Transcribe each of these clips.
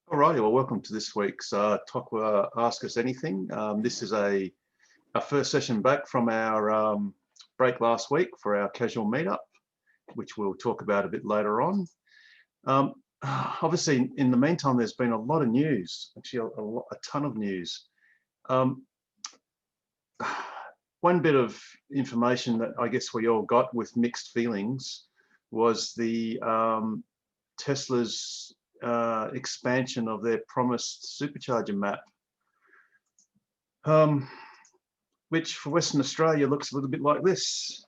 Alrighty, well, welcome to this week's Talk Ask Us Anything. This is our first session back from our break last week for our casual meetup, which we'll talk about a bit later on. Obviously, in the meantime, there's been a lot of news, actually a ton of news. One bit of information that I guess we all got with mixed feelings was the Tesla's expansion of their promised supercharger map, which for Western Australia looks a little bit like this.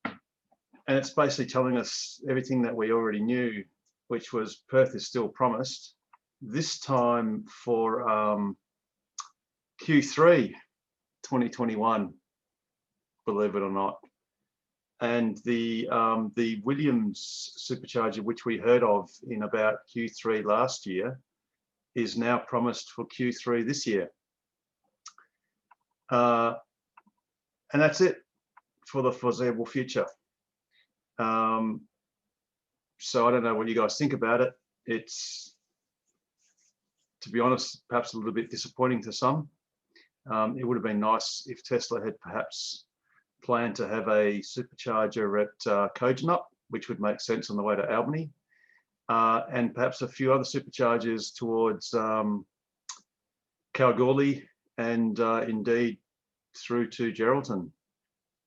And it's basically telling us everything that we already knew, which was Perth is still promised, this time for Q3 2021, believe it or not. And the Williams supercharger, which we heard of in about Q3 last year, is now promised for Q3 this year. And that's it for the foreseeable future. So I don't know what you guys think about it. It's, to be honest, perhaps a little bit disappointing to some. It would have been nice if Tesla had perhaps planned to have a supercharger at Kojonup, which would make sense on the way to Albany, and perhaps a few other superchargers towards Kalgoorlie and indeed through to Geraldton.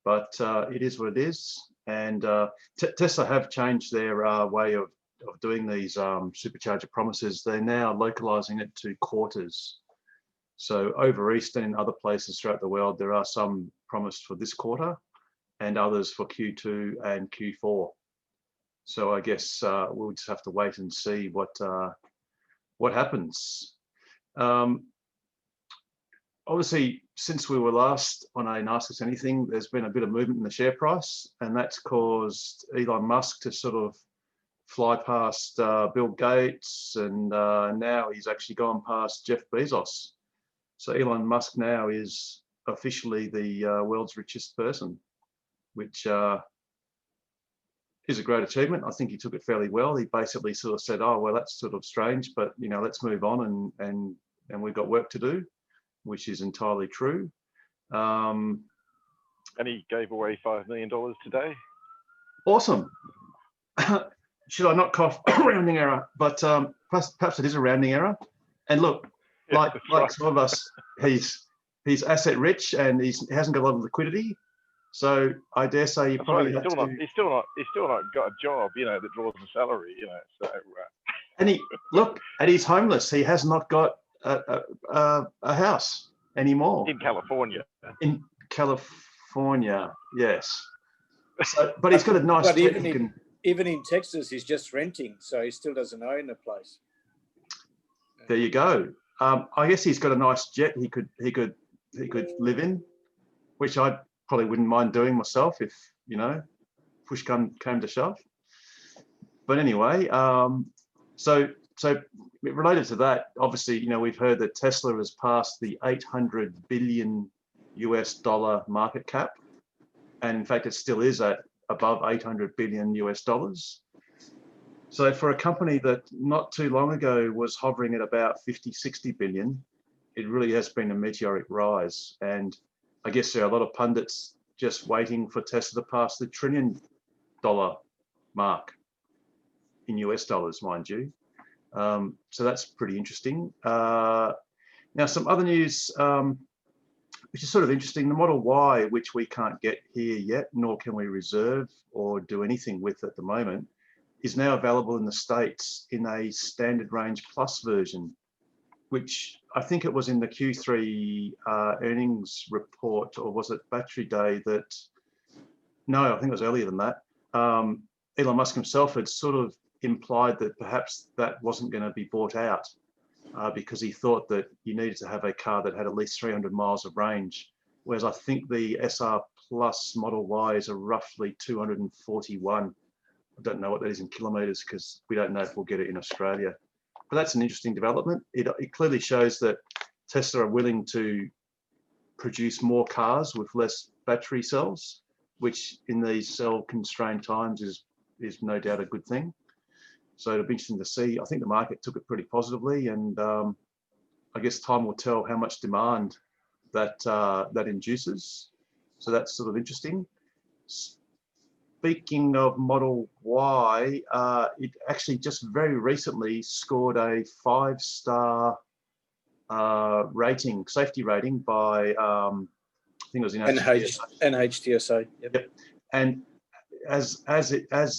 But it is what it is, and Tesla have changed their way of doing these supercharger promises. They're now localizing it to quarters. So over East and in other places throughout the world, there are some promised for this quarter and others for Q2 and Q4. So I guess we'll just have to wait and see what happens. Obviously, since we were last on a Ask Us Anything, there's been a bit of movement in the share price, and that's caused Elon Musk to sort of fly past Bill Gates, and now he's actually gone past Jeff Bezos. So Elon Musk now is officially the world's richest person, which is a great achievement. I think he took it fairly well. He basically sort of said, "Oh, well, that's sort of strange, but you know, let's move on, and we've got work to do," which is entirely true. And he gave away $5 million today. Awesome. Should I not cough? Rounding error, but perhaps it is a rounding error. And look, like some of us, he's asset rich and he hasn't got a lot of liquidity. So I dare say he's still not got a job, you know, that draws a salary, you know. So and he's homeless. He has not got a house anymore in California. In California, yes. So, but he's got a nice. But even in Texas, he's just renting, so he still doesn't own a place. There you go. I guess he's got a nice jet he could live in, which I probably wouldn't mind doing myself if, you know, push came to shove. But anyway, so related to that, obviously, you know, we've heard that Tesla has passed the $800 billion market cap, and in fact, it still is at above $800 billion. So for a company that not too long ago was hovering at about 50, 60 billion, it really has been a meteoric rise. And I guess there are a lot of pundits just waiting for Tesla to pass the $1 trillion mark in US dollars, mind you. So that's pretty interesting. Now, some other news, which is sort of interesting. The Model Y, which we can't get here yet, nor can we reserve or do anything with at the moment, is now available in the States in a standard range plus version, which I think it was in the Q3 earnings report, or was it Battery Day that, no, I think it was earlier than that. Elon Musk himself had sort of implied that perhaps that wasn't going to be bought out because he thought that you needed to have a car that had at least 300 miles of range, whereas I think the SR Plus Model Y is a roughly 241. I don't know what that is in kilometers because we don't know if we'll get it in Australia. But that's an interesting development. It clearly shows that Tesla are willing to produce more cars with less battery cells, which in these cell constrained times is no doubt a good thing. So it'll be interesting to see. I think the market took it pretty positively, and I guess time will tell how much demand that induces. So that's sort of interesting. Speaking of Model Y, it actually just very recently scored a 5-star safety rating by I think it was in NHTSA. Yep. And as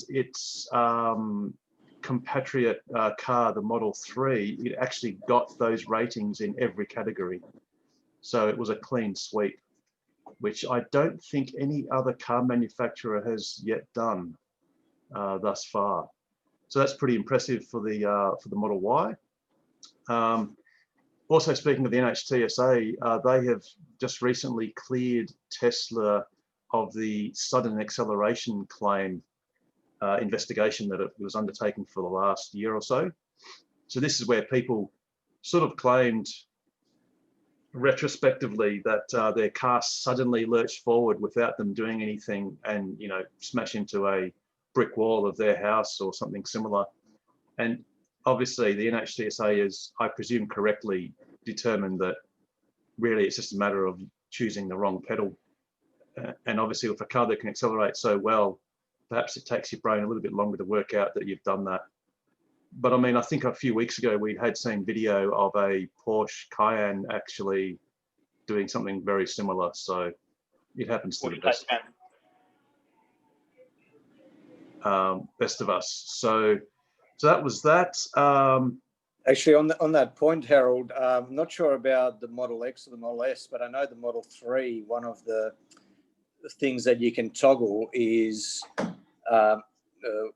its compatriot car, the Model 3, it actually got those ratings in every category. So it was a clean sweep, which I don't think any other car manufacturer has yet done thus far. So that's pretty impressive for the Model Y. Also, speaking of the NHTSA, they have just recently cleared Tesla of the sudden acceleration claim investigation that it was undertaken for the last year or so. So this is where people sort of claimed retrospectively that their car suddenly lurched forward without them doing anything and, you know, smash into a brick wall of their house or something similar. And obviously the NHTSA is, I presume correctly, determined that really it's just a matter of choosing the wrong pedal. And obviously with a car that can accelerate so well, perhaps it takes your brain a little bit longer to work out that you've done that. But I mean, I think a few weeks ago we had seen video of a Porsche Cayenne actually doing something very similar. So it happens to the best. Best of us. So that was that. Actually, on that point, Harold, I'm not sure about the Model X or the Model S, but I know the Model 3, one of the things that you can toggle is,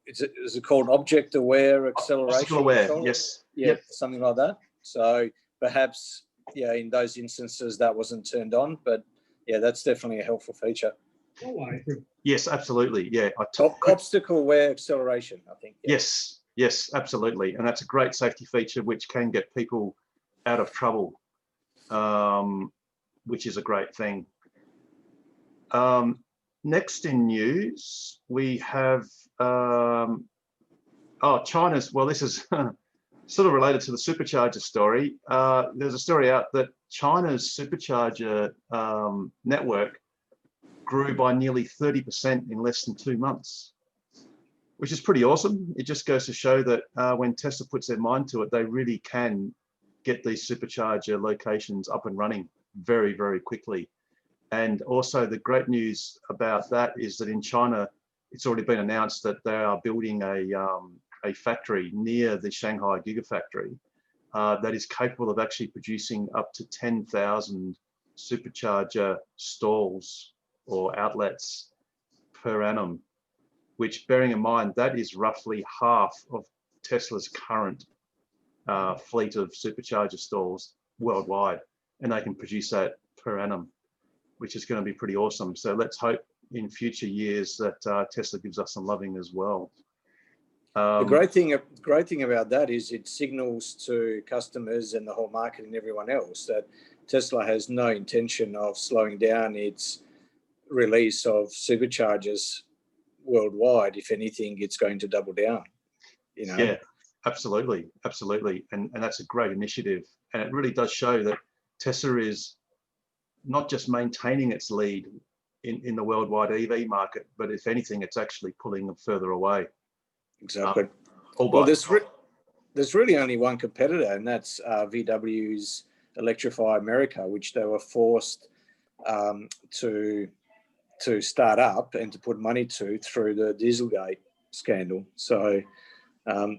is it called object-aware acceleration? Obstacle-aware, yes. Yeah, yep. Something like that. So perhaps, yeah, in those instances that wasn't turned on, but yeah, that's definitely a helpful feature. Yes, absolutely. Yeah. Obstacle-aware acceleration, I think. Yeah. Yes, absolutely. And that's a great safety feature which can get people out of trouble, which is a great thing. Next in news, we have, China's, well, this is sort of related to the supercharger story. There's a story out that China's supercharger network grew by nearly 30% in less than 2 months, which is pretty awesome. It just goes to show that when Tesla puts their mind to it, they really can get these supercharger locations up and running very, very quickly. And also the great news about that is that in China, it's already been announced that they are building a factory near the Shanghai Gigafactory that is capable of actually producing up to 10,000 supercharger stalls or outlets per annum, which, bearing in mind, that is roughly half of Tesla's current fleet of supercharger stalls worldwide, and they can produce that per annum, which is going to be pretty awesome. So let's hope in future years that Tesla gives us some loving as well. The great thing about that is it signals to customers and the whole market and everyone else that Tesla has no intention of slowing down its release of superchargers worldwide. If anything, it's going to double down. You know? Yeah, absolutely, and that's a great initiative, and it really does show that Tesla is not just maintaining its lead in the worldwide EV market, but if anything, it's actually pulling them further away. Exactly. Well, there's really only one competitor, and that's VW's Electrify America, which they were forced to start up and to put money to through the Dieselgate scandal. So,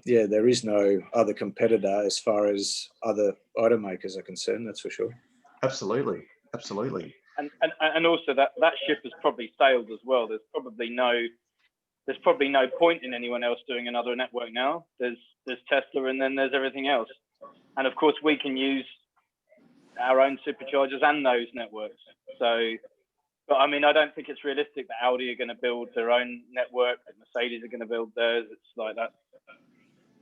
yeah, there is no other competitor as far as other automakers are concerned, that's for sure. Absolutely. And also that ship has probably sailed as well. There's probably no point in anyone else doing another network now. There's Tesla, and then there's everything else. And of course, we can use our own superchargers and those networks. So, but I mean, I don't think it's realistic that Audi are going to build their own network, that Mercedes are going to build theirs. It's like that.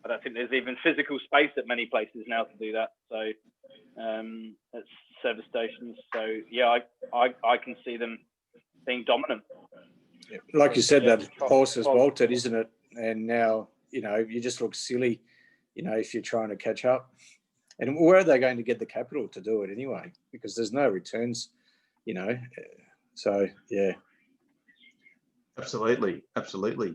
I don't think there's even physical space at many places now to do that. So, it's service stations. So, yeah, I can see them being dominant. Like you said, that horse has bolted, isn't it? And now, you know, you just look silly, you know, if you're trying to catch up. And where are they going to get the capital to do it anyway? Because there's no returns, you know. So, yeah. Absolutely, absolutely.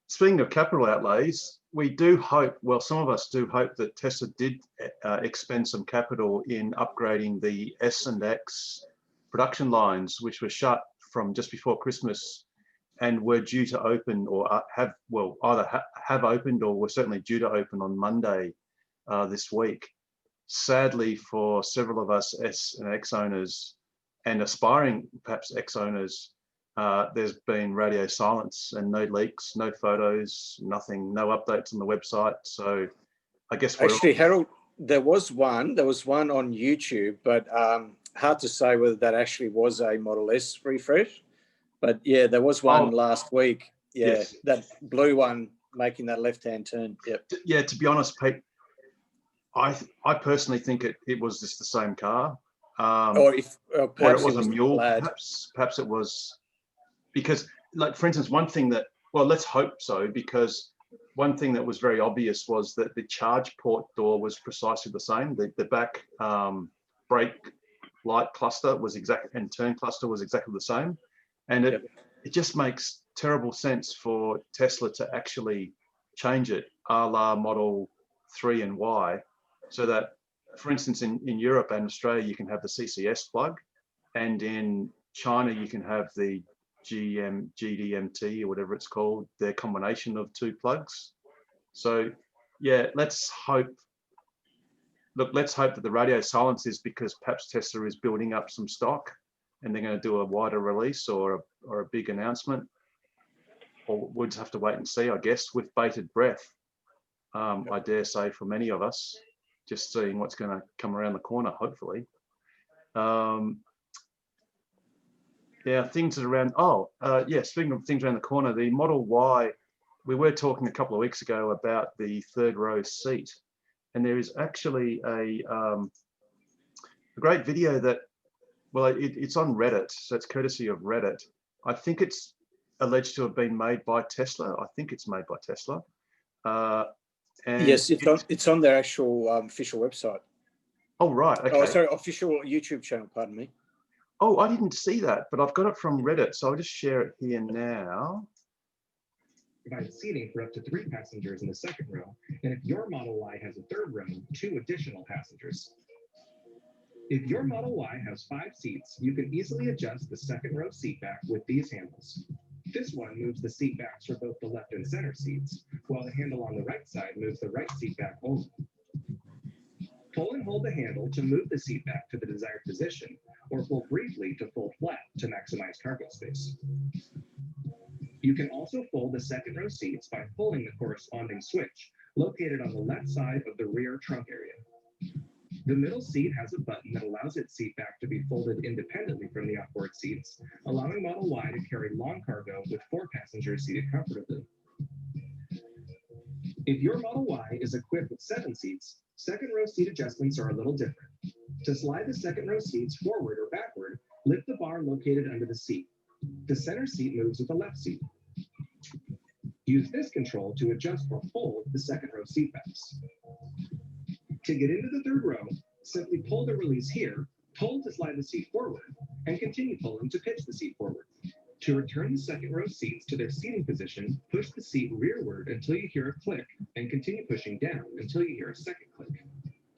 Speaking of capital outlays, we do hope, well, some of us do hope that Tesla did expend some capital in upgrading the S and X production lines, which were shut from just before Christmas and were due to open or have, well, either have opened or were certainly due to open on Monday this week. Sadly, for several of us S and X owners and aspiring perhaps X owners, there's been radio silence and no leaks, no photos, nothing, no updates on the website. So I guess we're actually, Harold, there was one on YouTube, but hard to say whether that actually was a Model S refresh. But yeah, there was one last week. Yeah, yes. That blue one making that left-hand turn. Yep. Yeah, to be honest, Pete, I personally think it was just the same car. Or it was a mule, perhaps it was, because, like, for instance, one thing that, well, let's hope so, because one thing that was very obvious was that the charge port door was precisely the same. The back brake light cluster was and turn cluster was exactly the same. And it just makes terrible sense for Tesla to actually change it a la Model 3 and Y, so that, for instance, in Europe and Australia, you can have the CCS plug, and in China, you can have the GDMT or whatever it's called, their combination of two plugs. So yeah, let's hope that the radio silence is because perhaps Tesla is building up some stock and they're going to do a wider release or a big announcement, or we'll just have to wait and see, I guess, with bated breath. I dare say for many of us, just seeing what's going to come around the corner, hopefully. Yeah, things around, speaking of things around the corner, the Model Y, we were talking a couple of weeks ago about the third row seat, and there is actually a great video that, well, it's on Reddit, so it's courtesy of Reddit. I think it's alleged to have been made by Tesla. I think it's made by Tesla. And yes, it's on their actual official website. Oh, right. Okay. Oh, sorry, official YouTube channel, pardon me. Oh, I didn't see that, but I've got it from Reddit, so I'll just share it here now. Provide seating for up to 3 passengers in the second row, and if your Model Y has a third row, 2 additional passengers. If your Model Y has 5 seats, you can easily adjust the second row seat back with these handles. This one moves the seat backs for both the left and center seats, while the handle on the right side moves the right seat back only. Pull and hold the handle to move the seat back to the desired position, or pull briefly to fold flat to maximize cargo space. You can also fold the second row seats by pulling the corresponding switch located on the left side of the rear trunk area. The middle seat has a button that allows its seat back to be folded independently from the outboard seats, allowing Model Y to carry long cargo with 4 passengers seated comfortably. If your Model Y is equipped with 7 seats, second row seat adjustments are a little different. To slide the second row seats forward or backward, lift the bar located under the seat. The center seat moves with the left seat. Use this control to adjust or fold the second row seat backs. To get into the third row, simply pull the release here, pull to slide the seat forward, and continue pulling to pitch the seat forward. To return the second row seats to their seating position, push the seat rearward until you hear a click, and continue pushing down until you hear a second click.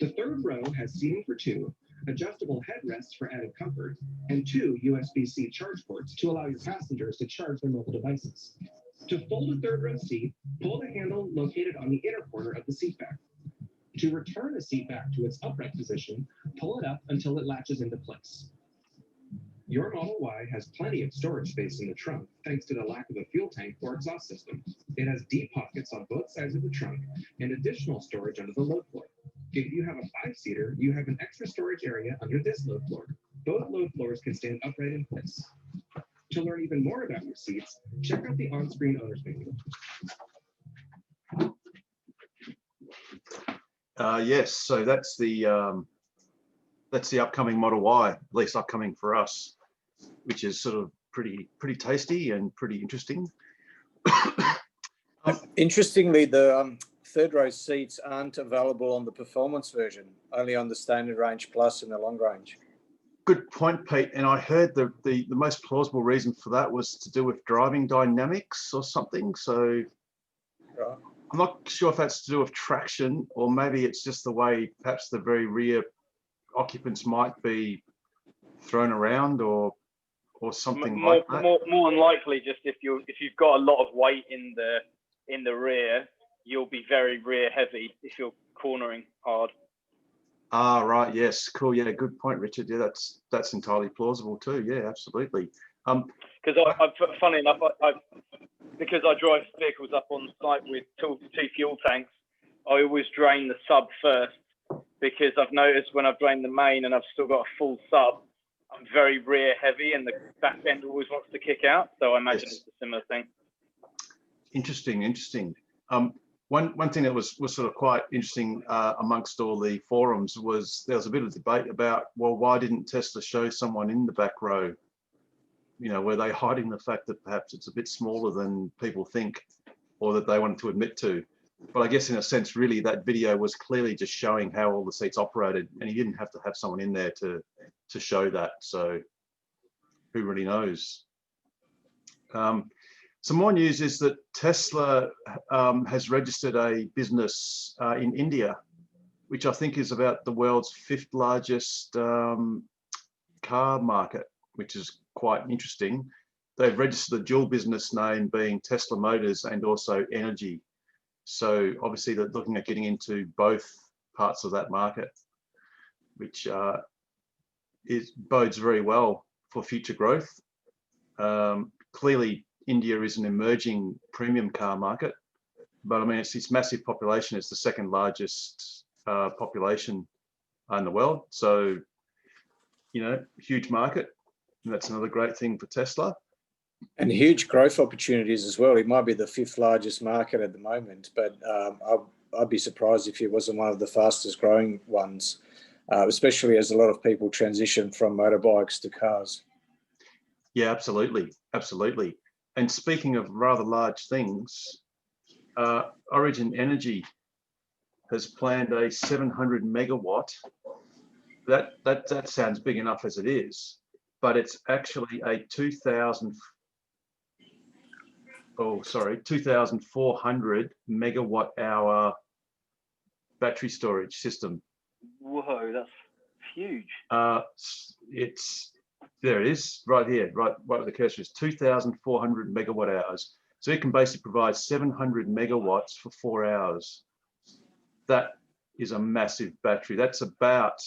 The third row has seating for 2, adjustable headrests for added comfort, and 2 USB-C charge ports to allow your passengers to charge their mobile devices. To fold a third row seat, pull the handle located on the inner corner of the seat back. To return the seat back to its upright position, pull it up until it latches into place. Your Model Y has plenty of storage space in the trunk thanks to the lack of a fuel tank or exhaust system. It has deep pockets on both sides of the trunk and additional storage under the load floor. If you have a 5-seater, you have an extra storage area under this load floor. Both load floors can stand upright in place. To learn even more about your seats, check out the on-screen owner's manual. Yes, so that's the upcoming Model Y, at least upcoming for us, which is sort of pretty tasty and pretty interesting. Interestingly, the third row seats aren't available on the performance version, only on the standard range plus and the long range. Good point, Pete. And I heard the most plausible reason for that was to do with driving dynamics or something. So Right. I'm not sure if that's to do with traction, or maybe it's just the way perhaps the very rear occupants might be thrown around, or something like that. More than likely, just if you've got a lot of weight in the rear, you'll be very rear heavy if you're cornering hard. Ah, right. Yes. Cool. Yeah. Good point, Richard. Yeah, that's entirely plausible too. Yeah, absolutely. Because funny enough, because I drive vehicles up on site with two fuel tanks, I always drain the sub first, because I've noticed when I've drained the main and I've still got a full sub, I'm very rear heavy and the back end always wants to kick out. So I imagine it's a similar thing. Interesting. One thing that was sort of quite interesting amongst all the forums was there was a bit of debate about, well, why didn't Tesla show someone in the back row? You know, were they hiding the fact that perhaps it's a bit smaller than people think, or that they wanted to admit to? But I guess in a sense, really, that video was clearly just showing how all the seats operated, and he didn't have to have someone in there to show that. So who really knows? Some more news is that Tesla has registered a business in India, which I think is about the world's 5th largest car market, which is quite interesting. They've registered a dual business name being Tesla Motors and also Energy. So obviously they're looking at getting into both parts of that market, which bodes very well for future growth. Clearly, India is an emerging premium car market, but I mean, its massive population is the 2nd largest population in the world. So, you know, huge market, and that's another great thing for Tesla. And huge growth opportunities as well. It might be the 5th largest market at the moment, but I'd be surprised if it wasn't one of the fastest growing ones, especially as a lot of people transition from motorbikes to cars. Yeah, absolutely. And speaking of rather large things, Origin Energy has planned a 700 megawatt. That sounds big enough as it is, but it's actually a 2,400 megawatt hour battery storage system. Whoa, that's huge. There it is, right here, right where the cursor is, 2,400 megawatt hours. So it can basically provide 700 megawatts for 4 hours. That is a massive battery. That's about,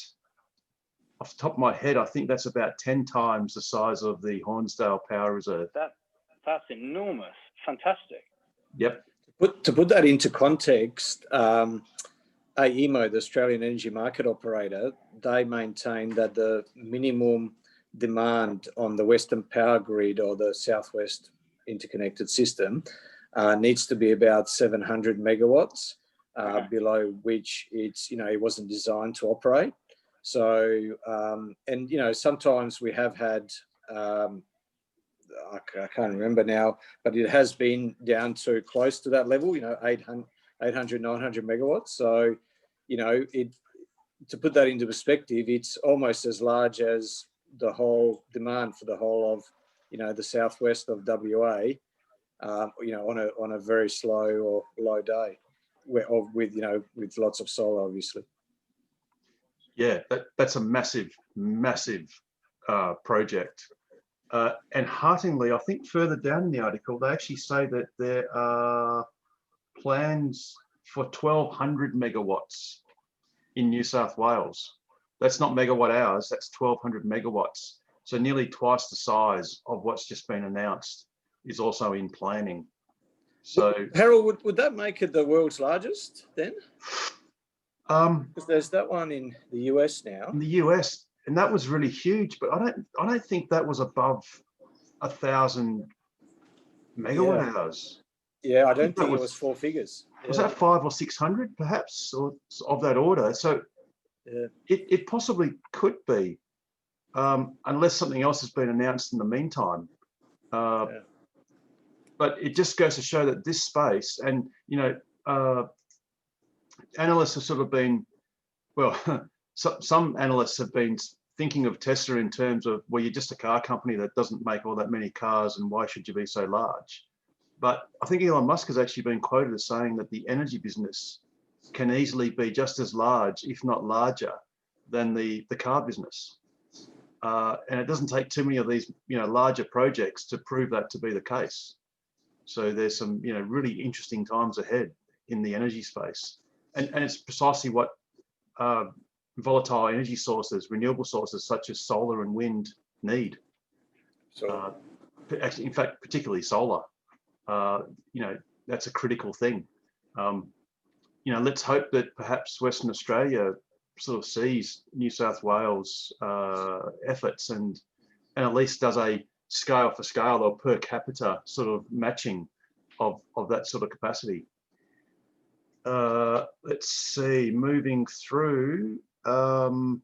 off the top of my head, I think that's about 10 times the size of the Hornsdale Power Reserve. That's enormous. Fantastic. Yep. To put that into context, AEMO, the Australian Energy Market Operator, they maintain that the minimum demand on the Western Power Grid or the Southwest Interconnected System needs to be about 700 megawatts, below which it wasn't designed to operate. So, and sometimes we have had, I can't remember now, but it has been down to close to that level, 800, 900 megawatts. So, to put that into perspective, it's almost as large as the whole demand for the whole of, the southwest of WA, on a very slow or low day, with lots of solar, obviously. Yeah, that's a massive project. And heartily, I think further down in the article, they actually say that there are plans for 1,200 megawatts in New South Wales. That's not megawatt hours, that's 1,200 megawatts. So nearly twice the size of what's just been announced is also in planning. So, Harold, would that make it the world's largest then? Because there's that one in the US now. In the US, and that was really huge, but I don't think that was above 1,000 megawatt hours. Yeah, I don't think it was 4 figures. Was that 500 or 600 perhaps, or of that order? So it possibly could be, unless something else has been announced in the meantime. but it just goes to show that this space, and analysts have sort of been, well, some analysts have been thinking of Tesla in terms of, well, you're just a car company that doesn't make all that many cars, and why should you be so large? But I think Elon Musk has actually been quoted as saying that the energy business can easily be just as large, if not larger, than the car business. And it doesn't take too many of these, larger projects to prove that to be the case. So there's some, really interesting times ahead in the energy space. And it's precisely what volatile energy sources, renewable sources such as solar and wind need. So, actually, in fact, particularly solar. That's a critical thing. Let's hope that perhaps Western Australia sort of sees New South Wales efforts and at least does a scale for scale or per capita sort of matching of that sort of capacity. Let's see, moving through. Actually,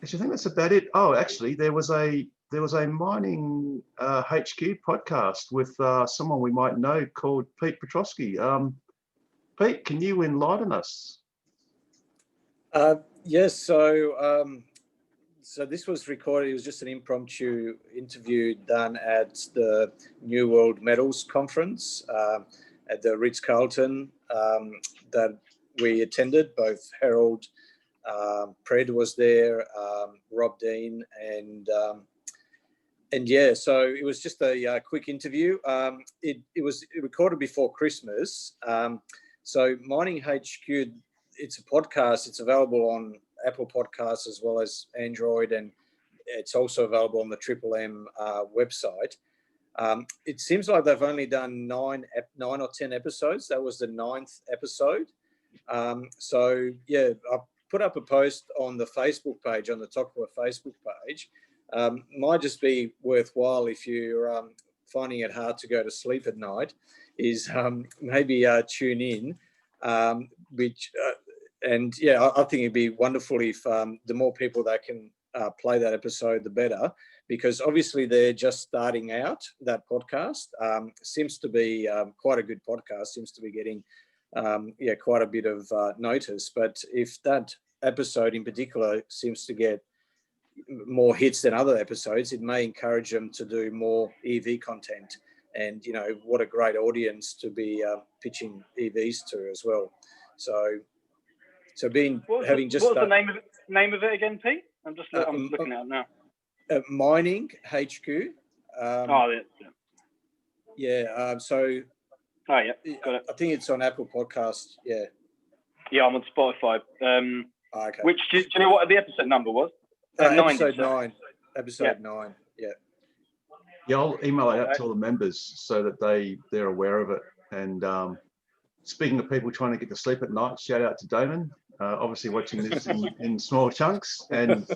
I think that's about it. Oh, actually, there was a mining HQ podcast with someone we might know called Pete Petrosky. Pete, can you enlighten us? Yes. So this was recorded. It was just an impromptu interview done at the New World Metals Conference at the Ritz-Carlton that we attended. Both Harold Pred was there, Rob Dean, and yeah. So it was just a quick interview. It was recorded before Christmas. So Mining HQ, it's a podcast. It's available on Apple Podcasts as well as Android, and it's also available on the Triple M website. It seems like they've only done 9 or 10 episodes. That was the 9th episode. So yeah, I put up a post on the Facebook page, on the Tokwa Facebook page. Might just be worthwhile if you're finding it hard to go to sleep at night, is maybe tune in. And yeah, I think it'd be wonderful if the more people that can play that episode, the better, because obviously they're just starting out. That podcast seems to be quite a good podcast, seems to be getting quite a bit of notice. But if that episode in particular seems to get more hits than other episodes, it may encourage them to do more EV content. And, what a great audience to be pitching EVs to as well. So what's the name of it again, Pete? I'm looking at it now. Mining HQ. So. Oh yeah, got it. I think it's on Apple Podcasts. Yeah. Yeah, I'm on Spotify. Okay. Which do you know what the episode number was? 9. Episode 9. Episode 9. Yeah. Yeah, I'll email it out to all the members so that they're aware of it. And speaking of people trying to get to sleep at night, shout out to Damon. Obviously watching this in small chunks, and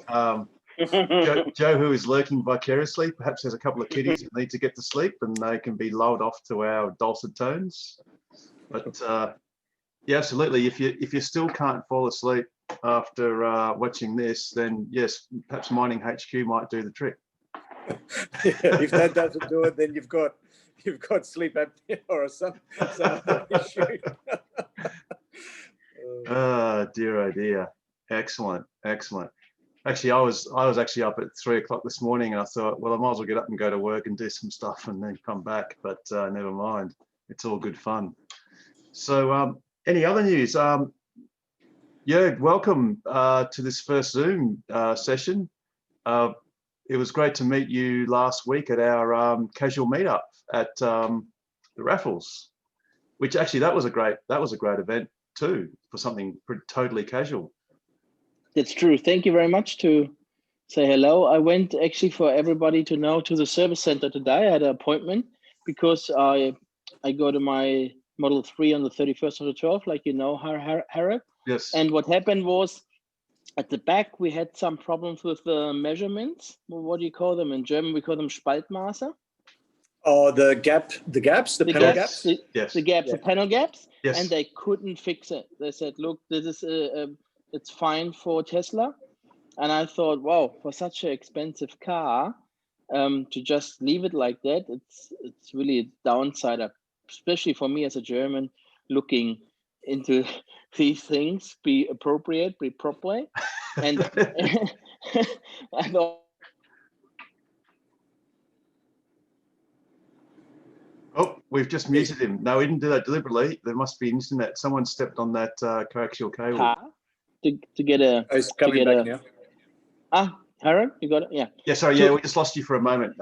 Joe, who is lurking vicariously, perhaps has a couple of kiddies that need to get to sleep, and they can be lulled off to our dulcet tones. But yeah, absolutely. If you still can't fall asleep after watching this, then yes, perhaps Mining HQ might do the trick. If that doesn't do it, then you've got sleep apnea or some other issue. Oh dear. Excellent. Actually, I was actually up at 3 o'clock this morning, and I thought, well, I might as well get up and go to work and do some stuff and then come back. But never mind, it's all good fun. So, any other news? Welcome to this first Zoom session. It was great to meet you last week at our casual meetup at the Raffles, which actually that was a great event too, for something totally casual. That's true. Thank you very much to say hello. I went actually, for everybody to know, to the service center today. I had an appointment because I go to my Model 3 on the 31st of the 12th, like you know, Harry. Yes. And what happened was, at the back, we had some problems with the measurements. What do you call them? In German, we call them Spaltmaße. Oh, the gaps, the panel gaps? Yes. The gaps, Yeah. the panel gaps. Yes. And they couldn't fix it. They said, look, this is it's fine for Tesla. And I thought, wow, for such an expensive car, to just leave it like that, it's really a downside, especially for me as a German looking into these things. Be appropriate, be proper, and and Oh, we've just muted him. No, we didn't do that deliberately. There must be internet. Someone stepped on that coaxial cable. car to get a. Oh, it's coming back now. Harold, you got it? Yeah. Yeah, sorry. Yeah, we just lost you for a moment.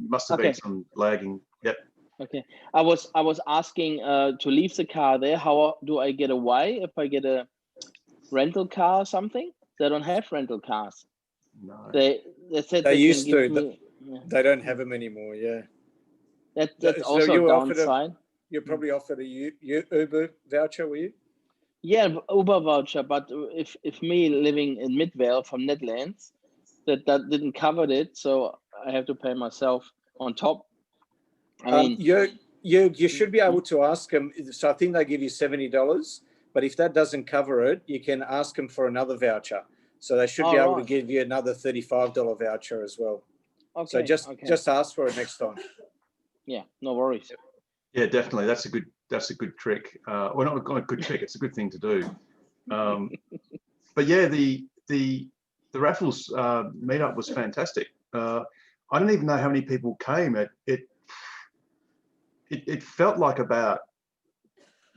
Must have been some lagging. Yep. Okay. I was asking to leave the car there. How do I get away if I get a rental car or something? They don't have rental cars. No. They said They they used can give to. me, yeah. They don't have them anymore. Yeah. That's So also you a offered downside. You probably offered a Uber voucher, were you? Yeah, Uber voucher. But if me living in Midvale from Netherlands, that didn't cover it, so I have to pay myself on top. I mean, you should be able to ask them. So I think they give you $70, but if that doesn't cover it, you can ask them for another voucher. So they should be able to give you another $35 voucher as well. Okay. So just ask for it next time. Yeah, no worries. Yeah, definitely. That's a good trick. Well, not a good trick. It's a good thing to do. But yeah, the Raffles meetup was fantastic. I don't even know how many people came. It felt like about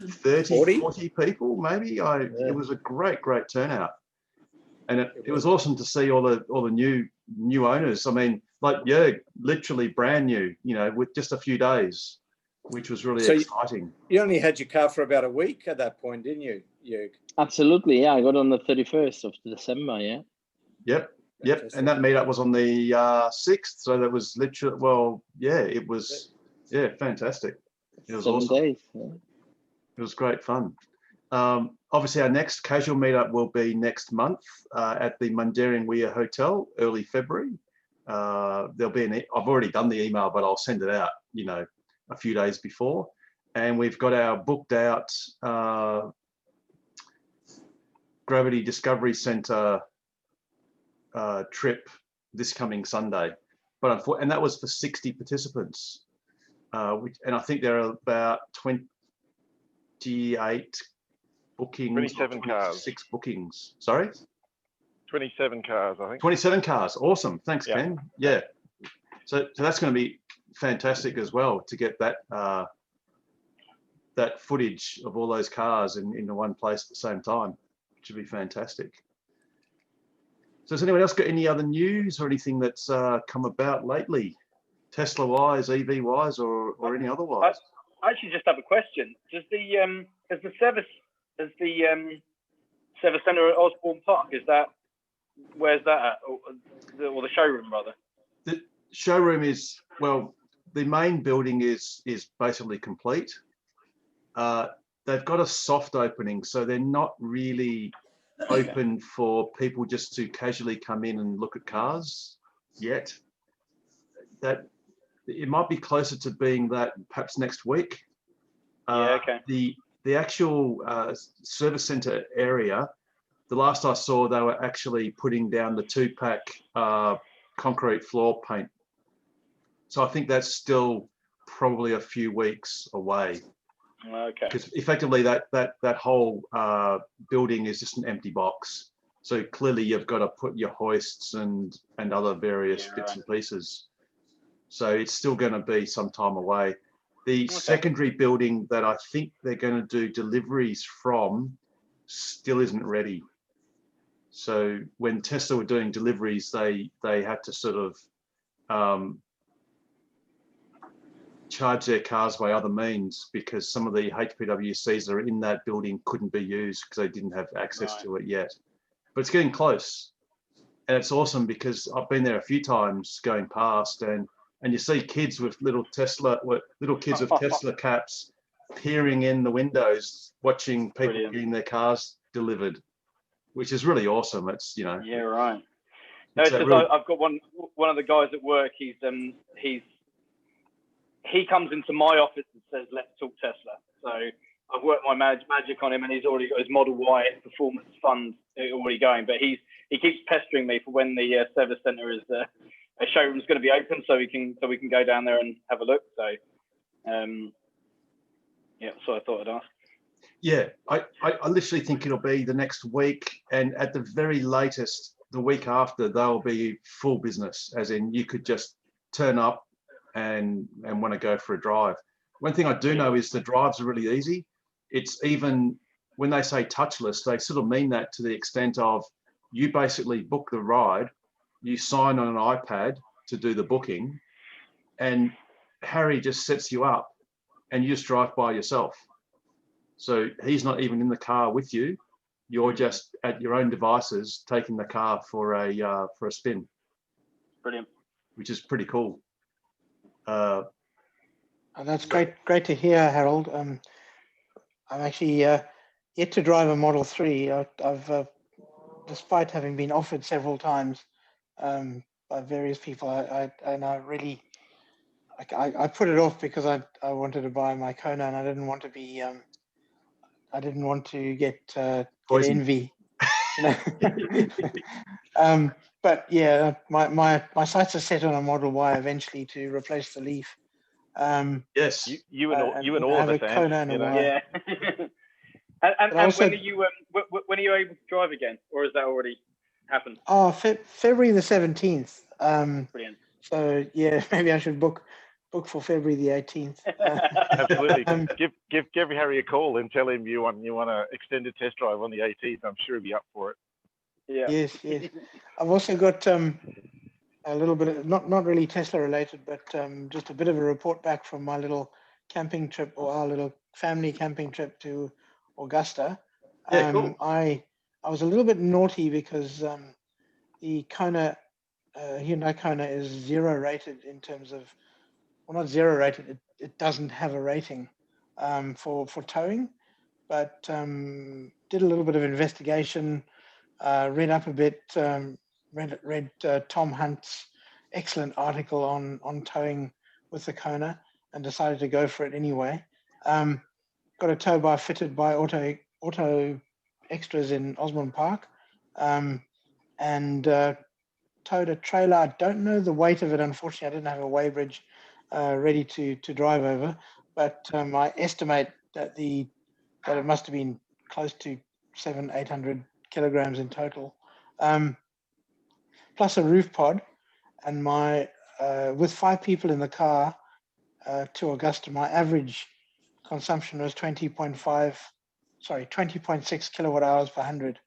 30, 40 people, maybe. It was a great turnout, and it was awesome to see all the new owners. I mean, like Jörg, literally brand new, with just a few days, which was really exciting. You only had your car for about a week at that point, didn't you, Jörg? Absolutely, yeah. I got on the 31st of December, yeah. Yep. And that meetup was on the 6th, so that was literally, it was fantastic. It was 7 awesome. days. Yeah. It was great fun. Obviously, our next casual meetup will be next month at the Mundaring Weir Hotel, early February. There'll be I've already done the email, but I'll send it out, a few days before. And we've got our booked out Gravity Discovery Centre trip this coming Sunday, and that was for 60 participants, and I think there are about 28 bookings. 27 cars. 6 bookings. Sorry. 27 cars, I think. 27 cars. Awesome. Thanks, Ken. Yeah. So that's going to be fantastic as well to get that that footage of all those cars in one place at the same time. It should be fantastic. So has anyone else got any other news or anything that's come about lately, Tesla-wise, EV-wise, or any otherwise? I actually just have a question. Does the service centre at Osborne Park, where's that at, or the showroom rather? The showroom is, the main building is basically complete. They've got a soft opening, so they're not really open for people just to casually come in and look at cars yet. That it might be closer to being that perhaps next week. The actual service center area, the last I saw, they were actually putting down the 2-pack concrete floor paint. So I think that's still probably a few weeks away. Okay. Because effectively that whole building is just an empty box. So clearly you've got to put your hoists and other various bits and pieces. So it's still going to be some time away. The secondary building that I think they're going to do deliveries from still isn't ready. So when Tesla were doing deliveries, they had to sort of charge their cars by other means because some of the HPWCs that are in that building couldn't be used because they didn't have access to it yet. But it's getting close. And it's awesome because I've been there a few times going past and you see kids with little kids with Tesla caps peering in the windows, watching people getting their cars delivered, which is really awesome. It's, Yeah, right. No, it's just I've got one of the guys at work, he comes into my office and says, "Let's talk Tesla." So I've worked my magic on him, and he's already got his Model Y performance fund already going. But he keeps pestering me for when the service centre is showroom's going to be open, so we can go down there and have a look. So, yeah, so I thought I'd ask. Yeah, I literally think it'll be the next week, and at the very latest, the week after, they'll be full business, as in you could just turn up and want to go for a drive. One thing I do know is the drives are really easy. It's even when they say touchless, they sort of mean that to the extent of you basically book the ride, you sign on an iPad to do the booking, and Harry just sets you up and you just drive by yourself. So he's not even in the car with you. You're just at your own devices taking the car for a spin. Brilliant. Which is pretty cool. Oh, that's great to hear, Harold. I'm actually yet to drive a Model 3. I've despite having been offered several times by various people, I put it off because I wanted to buy my Kona, and I didn't want to be I didn't want to get envy. But yeah, my sights are set on a Model Y eventually to replace the Leaf. Yes, you and all have of a us, Kona and a Y. Yeah. and also, when are you able to drive again, or has that already happened? Oh, February the 17th. Brilliant. So yeah, maybe I should book for February the 18th. Absolutely. Give Harry a call and tell him you want to extend a test drive on the 18th. I'm sure he'll be up for it. Yeah. Yes. I've also got a little bit of, not really Tesla related, but just a bit of a report back from my little camping trip, or our little family camping trip to Augusta. Yeah, cool. I was a little bit naughty because the Kona, Hyundai Kona is 0 rated in terms of, well, not 0 rated, it doesn't have a rating for towing, but did a little bit of investigation, read up a bit, read Tom Hunt's excellent article on towing with the Kona, and decided to go for it anyway. Got a tow bar fitted by Auto Extras in Osborne Park, and towed a trailer. I don't know the weight of it, unfortunately. I didn't have a weighbridge ready to drive over, but I estimate that it must have been close to 700-800 kilograms in total, plus a roof pod. And my with 5 people in the car to Augusta, my average consumption was 20.6 kilowatt hours per 100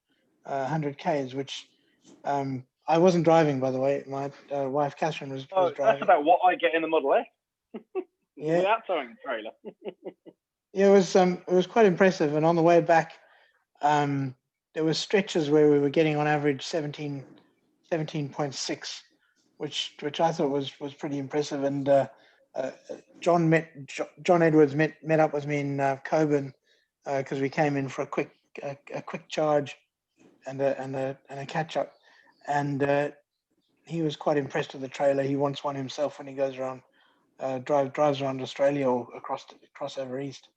Ks, which I wasn't driving, by the way. My wife Catherine was driving. That's about what I get in the Model S. Yeah. Without towing the trailer. Yeah, it was quite impressive. And on the way back, there were stretches where we were getting on average 17.6, which I thought was pretty impressive. And John Edwards met up with me in Coburn because we came in for a quick charge and a catch up, and he was quite impressed with the trailer. He wants one himself when he goes around, drives around Australia or across over east,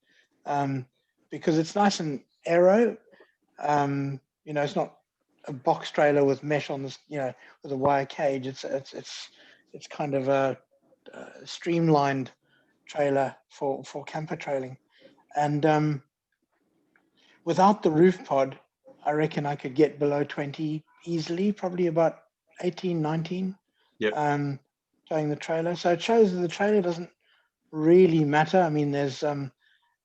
because it's nice and aero. It's not a box trailer with mesh on this, with a wire cage. It's kind of a streamlined trailer for camper trailing, and without the roof pod, I reckon I could get below 20 easily, probably about 18, 19. Yep. Towing the trailer. So it shows that the trailer doesn't really matter. I mean, there's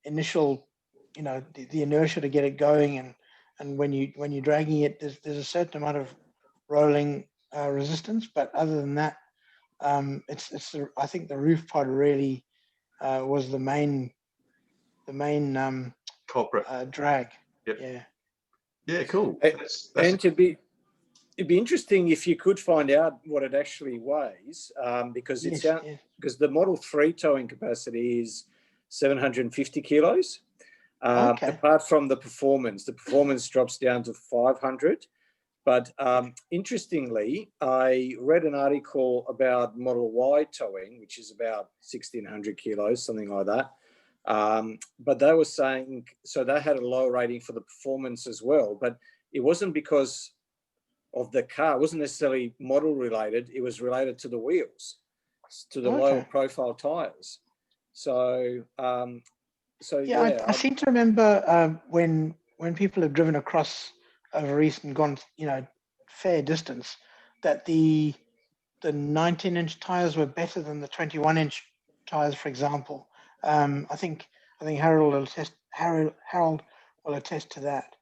initial, the inertia to get it going, and when you're dragging it, there's a certain amount of rolling resistance. But other than that, I think the roof pod really was the main culprit drag. Yep. Yeah. Yeah, cool. And it'd be interesting if you could find out what it actually weighs, because because the Model 3 towing capacity is 750 kilos. Okay. Apart from the performance drops down to 500. But interestingly, I read an article about Model Y towing, which is about 1,600 kilos, something like that. But they were saying, so they had a low rating for the performance as well, but it wasn't because of the car. It wasn't necessarily model related. It was related to the wheels, to the lower profile tires. So, yeah, I seem to remember when people have driven across over East and gone, fair distance, that the 19-inch tires were better than the 21-inch tires, for example. I think Harold will attest to that.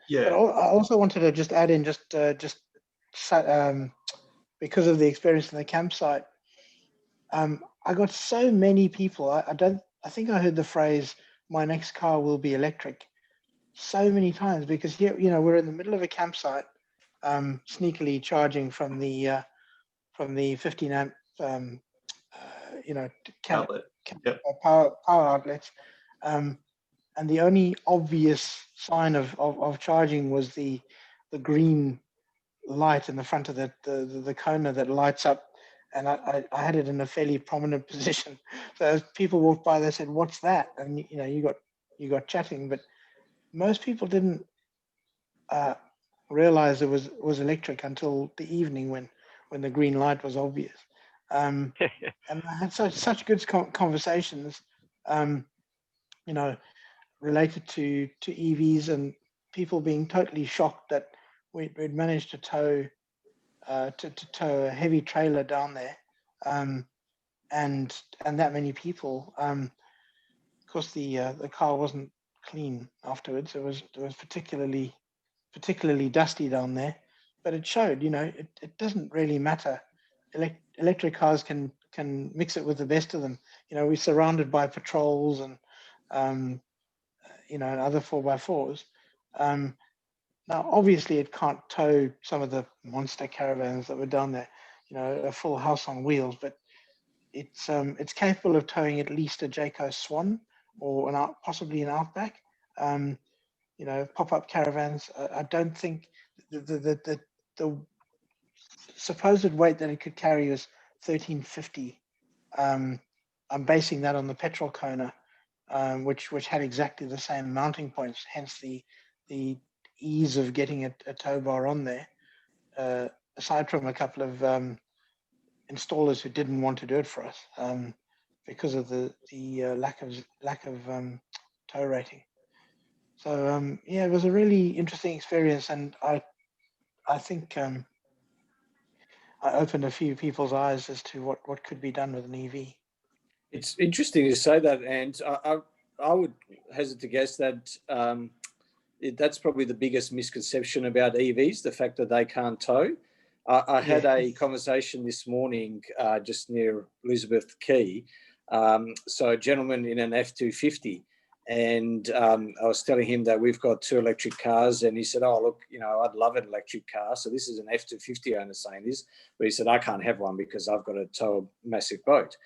Yeah. But I also wanted to just add in because of the experience in the campsite. I got so many people. I think I heard the phrase, "My next car will be electric," so many times, because here, we're in the middle of a campsite, sneakily charging from the 15 amp, Outlet. Yep. power outlets, and the only obvious sign of charging was the green light in the front of the Kona that lights up, and I had it in a fairly prominent position. So as people walked by, they said, "What's that?" And you got chatting, but most people didn't realize it was electric until the evening when the green light was obvious. And I had such good conversations, related to EVs, and people being totally shocked that we'd managed to tow a heavy trailer down there, and that many people. Of course, the car wasn't clean afterwards. It was particularly dusty down there, but it showed. It doesn't really matter. Electric cars can mix it with the best of them. We're surrounded by patrols and and other 4x4s. Now, obviously, it can't tow some of the monster caravans that were down there, a full house on wheels, but it's capable of towing at least a Jayco Swan or possibly an Outback. Pop-up caravans. I don't think the supposed weight that it could carry was 1350. I'm basing that on the petrol Kona, which had exactly the same mounting points, hence the ease of getting a tow bar on there. Aside from a couple of installers who didn't want to do it for us because of the lack of tow rating. So it was a really interesting experience, and I think I opened a few people's eyes as to what could be done with an EV. It's interesting to say that, and I would hesitate to guess that that's probably the biggest misconception about EVs, the fact that they can't tow. I had a conversation this morning just near Elizabeth Quay. So a gentleman in an F-250, and I was telling him that we've got 2 electric cars, and he said, "Oh, look, I'd love an electric car." So this is an F-250 owner saying this, but he said, "I can't have one because I've got to tow a massive boat."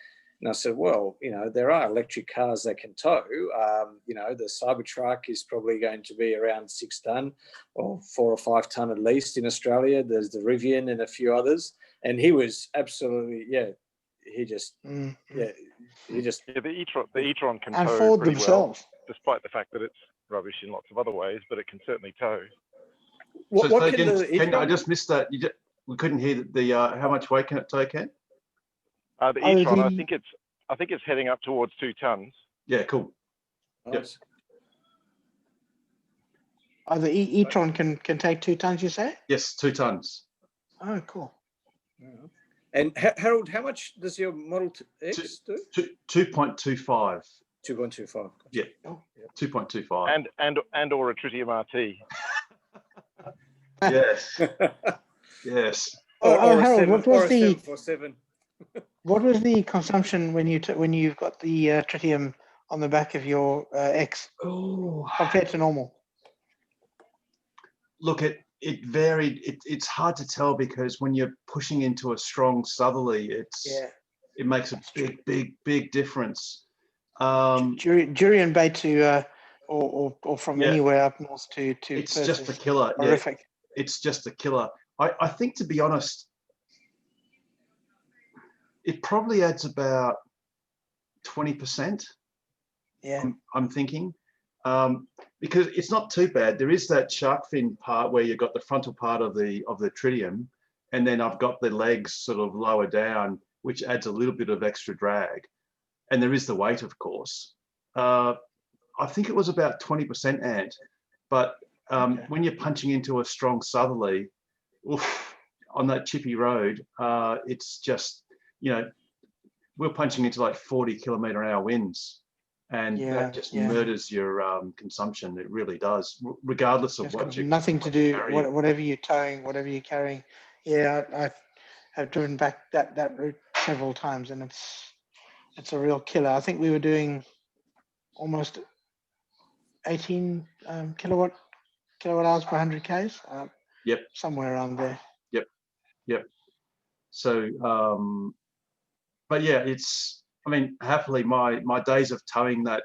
And I said, well, there are electric cars that can tow. The Cybertruck is probably going to be around 6 ton or 4 or 5 ton at least in Australia. There's the Rivian and a few others. And he was absolutely, the e-tron can and tow Ford pretty themselves. well, despite the fact that it's rubbish in lots of other ways, but it can certainly tow. I just missed that. We couldn't hear the how much weight can it tow, Ken? The e-tron, I think it's heading up towards 2 tons. Yeah, cool. Nice. Yep. The e-tron can take 2 tons, you say? Yes, 2 tons. Oh, cool. And Harold, how much does your Model X do? 2.25. 2.25. Yeah. Oh. 2.25. And or a Tritium RT. Yes. Yes. Harold, what was the 747? What was the consumption when you've got the tritium on the back of your X compared to normal? Look, it varied. It's hard to tell because when you're pushing into a strong southerly, it makes a big difference. Jurien Bay to or from anywhere up north to it's Perth just a killer. Horrific. Yeah, it's just a killer. I think, to be honest, it probably adds about 20%. Yeah, I'm thinking. because it's not too bad. There is that shark fin part where you've got the frontal part of the tritium, and then I've got the legs sort of lower down, which adds a little bit of extra drag. And there is the weight, of course. I think it was about 20% Ant, but when you're punching into a strong southerly, oof, on that chippy road, it's just, you know, we're punching into like 40-kilometre-an-hour winds, and that just murders your consumption. It really does, regardless of what you. Nothing to do, whatever you're towing, whatever you're carrying. Yeah, I have driven back that route several times, and it's a real killer. I think we were doing almost 18 kilowatt hours per 100 k's. Yep. Somewhere around there. Yep. So, but yeah, it's. I mean, happily, my days of towing that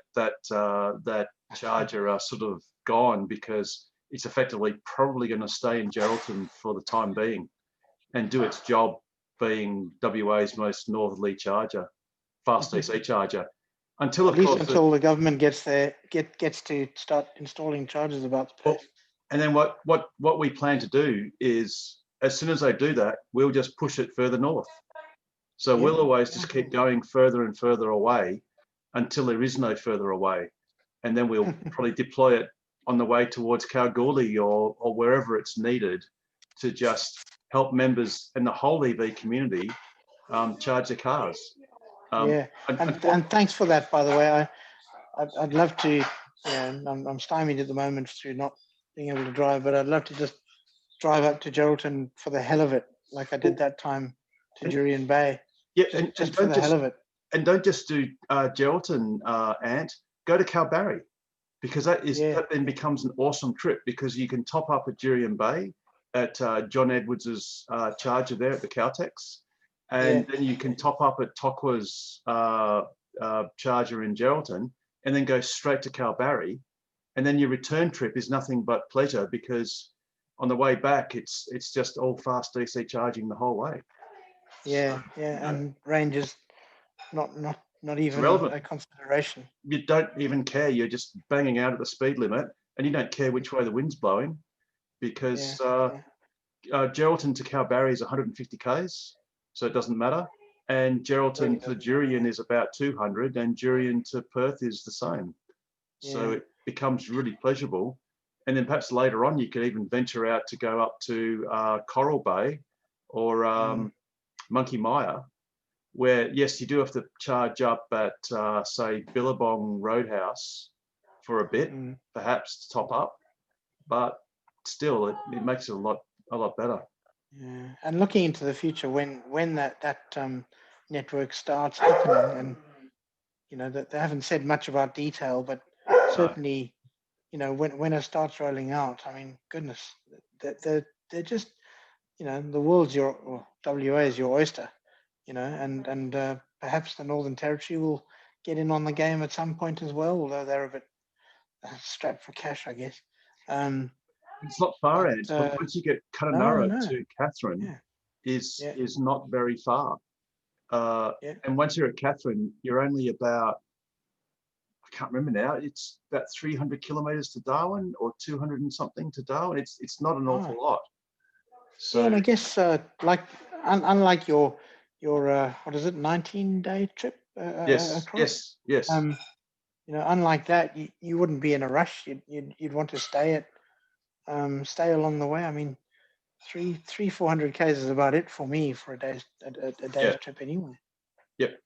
Charger are sort of gone, because it's effectively probably going to stay in Geraldton for the time being, and do its job, being WA's most northerly charger, fast DC charger. Until, of course, until the government gets to start installing chargers about the place. And then what we plan to do is, as soon as they do that, we'll just push it further north. So we'll always just keep going further and further away until there is no further away, and then we'll probably deploy it on the way towards Kalgoorlie or wherever it's needed, to just help members in the whole EV community charge their cars. And thanks for that, by the way. I'd love to. I'm stymied at the moment through not being able to drive, but I'd love to just drive up to Geraldton for the hell of it, like I did that time to Jurien Bay. Yeah, just for the hell of it. And don't just do Geraldton, Ant. Go to Kalbarri, because that then becomes an awesome trip, because you can top up at Jurien Bay at John Edwards's charger there at the Caltex, and then you can top up at Tokwa's charger in Geraldton, and then go straight to Kalbarri, and then your return trip is nothing but pleasure, because on the way back it's just all fast DC charging the whole way. And range is not even relevant. a consideration. You don't even care. You're just banging out at the speed limit, and you don't care which way the wind's blowing, because Geraldton to Kalbarri is 150 k's, so it doesn't matter. And Geraldton to Jurien is about 200, and Jurien to Perth is the same. So it becomes really pleasurable. And then perhaps later on, you could even venture out to go up to Coral Bay or Monkey Mia, where, yes, you do have to charge up at, say, Billabong Roadhouse for a bit, perhaps to top up, but still, it makes it a lot better. Yeah, and looking into the future, when that network starts happening, and that they haven't said much about detail, but certainly, when it starts rolling out, I mean, goodness, they're just, the world's WA is your oyster, and perhaps the Northern Territory will get in on the game at some point as well, although they're a bit strapped for cash, I guess. It's not far, Ed. Once you get Kununurra to Katherine, is not very far. And once you're at Katherine, you're only about, I can't remember now, it's about 300 kilometres to Darwin, or 200 and something to Darwin. It's not an awful lot. So, and I guess unlike your what is it, 19-day trip? Yes. Unlike that, you wouldn't be in a rush. You'd want to stay along the way. I mean, 400 k's is about it for me for a day's trip anyway. Yep.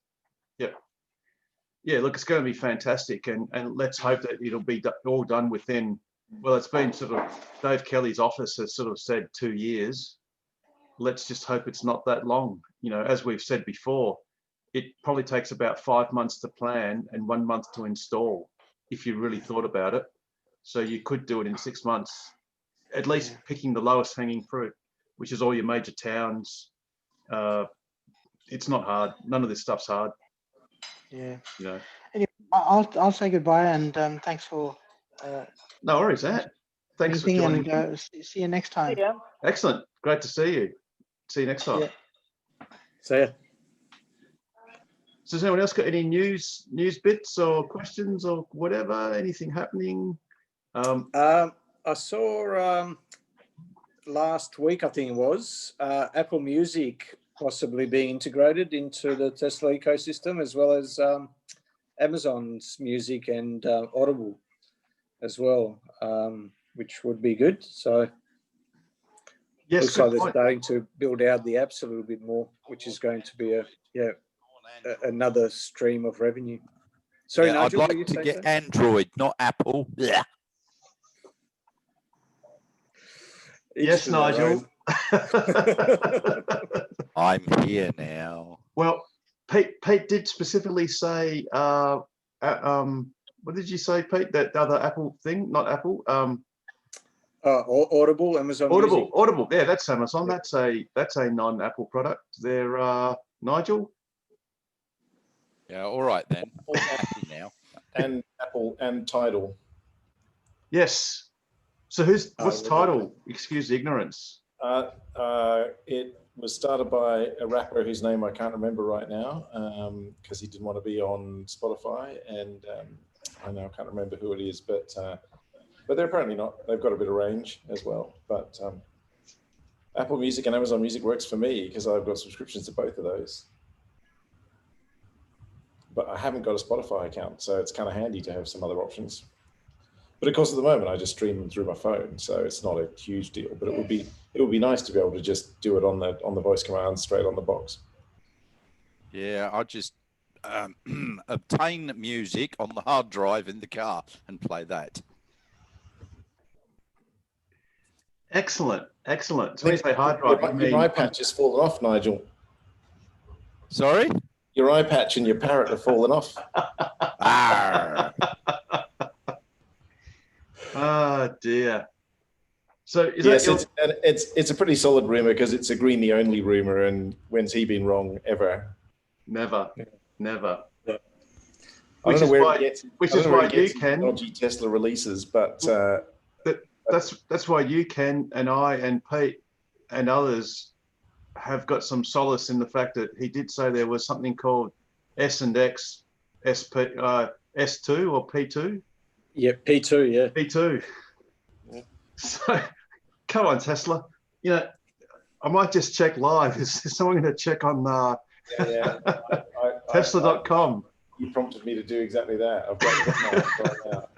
Yeah, look, it's going to be fantastic, and let's hope that it'll be all done within. Well, it's been sort of, Dave Kelly's office has sort of said 2 years. Let's just hope it's not that long. As we've said before, it probably takes about 5 months to plan and 1 month to install, if you really thought about it. So you could do it in 6 months, at least picking the lowest hanging fruit, which is all your major towns. It's not hard. None of this stuff's hard. Yeah. Anyway, I'll say goodbye, and thanks for. No worries, Ed. Thanks for joining. And see you next time. Yeah. Excellent. Great to see you. See you next time. See ya. So has anyone else got any news bits or questions or whatever? Anything happening? I saw last week, I think it was, Apple Music possibly being integrated into the Tesla ecosystem, as well as Amazon's Music and Audible as well, which would be good. So Yes, looks like they're starting to build out the apps a little bit more, which is going to be another stream of revenue. Sorry, yeah, Nigel, I'd like to get Android, not Apple. Yeah. Yes, Nigel. I'm here now. Well, Pete did specifically say, what did you say, Pete? That other Apple thing, not Apple. Audible, Amazon Audible, Music. Audible. Yeah, that's Amazon. Yeah. That's a non-Apple product. They're Nigel. Yeah, all right then. I'm happy now. And Apple and Tidal. Yes. So what's Tidal? Excuse the ignorance. It was started by a rapper whose name I can't remember right now because he didn't want to be on Spotify, and I now can't remember who it is, but they're apparently not. They've got a bit of range as well. But Apple Music and Amazon Music works for me because I've got subscriptions to both of those. But I haven't got a Spotify account, so it's kind of handy to have some other options. But of course, at the moment, I just stream them through my phone, so it's not a huge deal. But it would be nice to be able to just do it on the voice command straight on the box. Yeah, I just obtain music on the hard drive in the car and play that. Excellent. So when you say hard drive, your eye patch has fallen off, Nigel. Sorry? Your eye patch and your parrot have fallen off. Oh dear. So yes, it's a pretty solid rumor because it's a Greeny only rumor, and when's he been wrong ever? Never. Yeah. Which is why you can dodgy Tesla releases, but that's why you can, and I and Pete and others have got some solace in the fact that he did say there was something called S&X SP S2 or P2. Yeah, P2, yeah. P2. Yeah. So, come on, Tesla. I might just check live. Is someone going to check on Tesla.com? You prompted me to do exactly that. I've got it right now.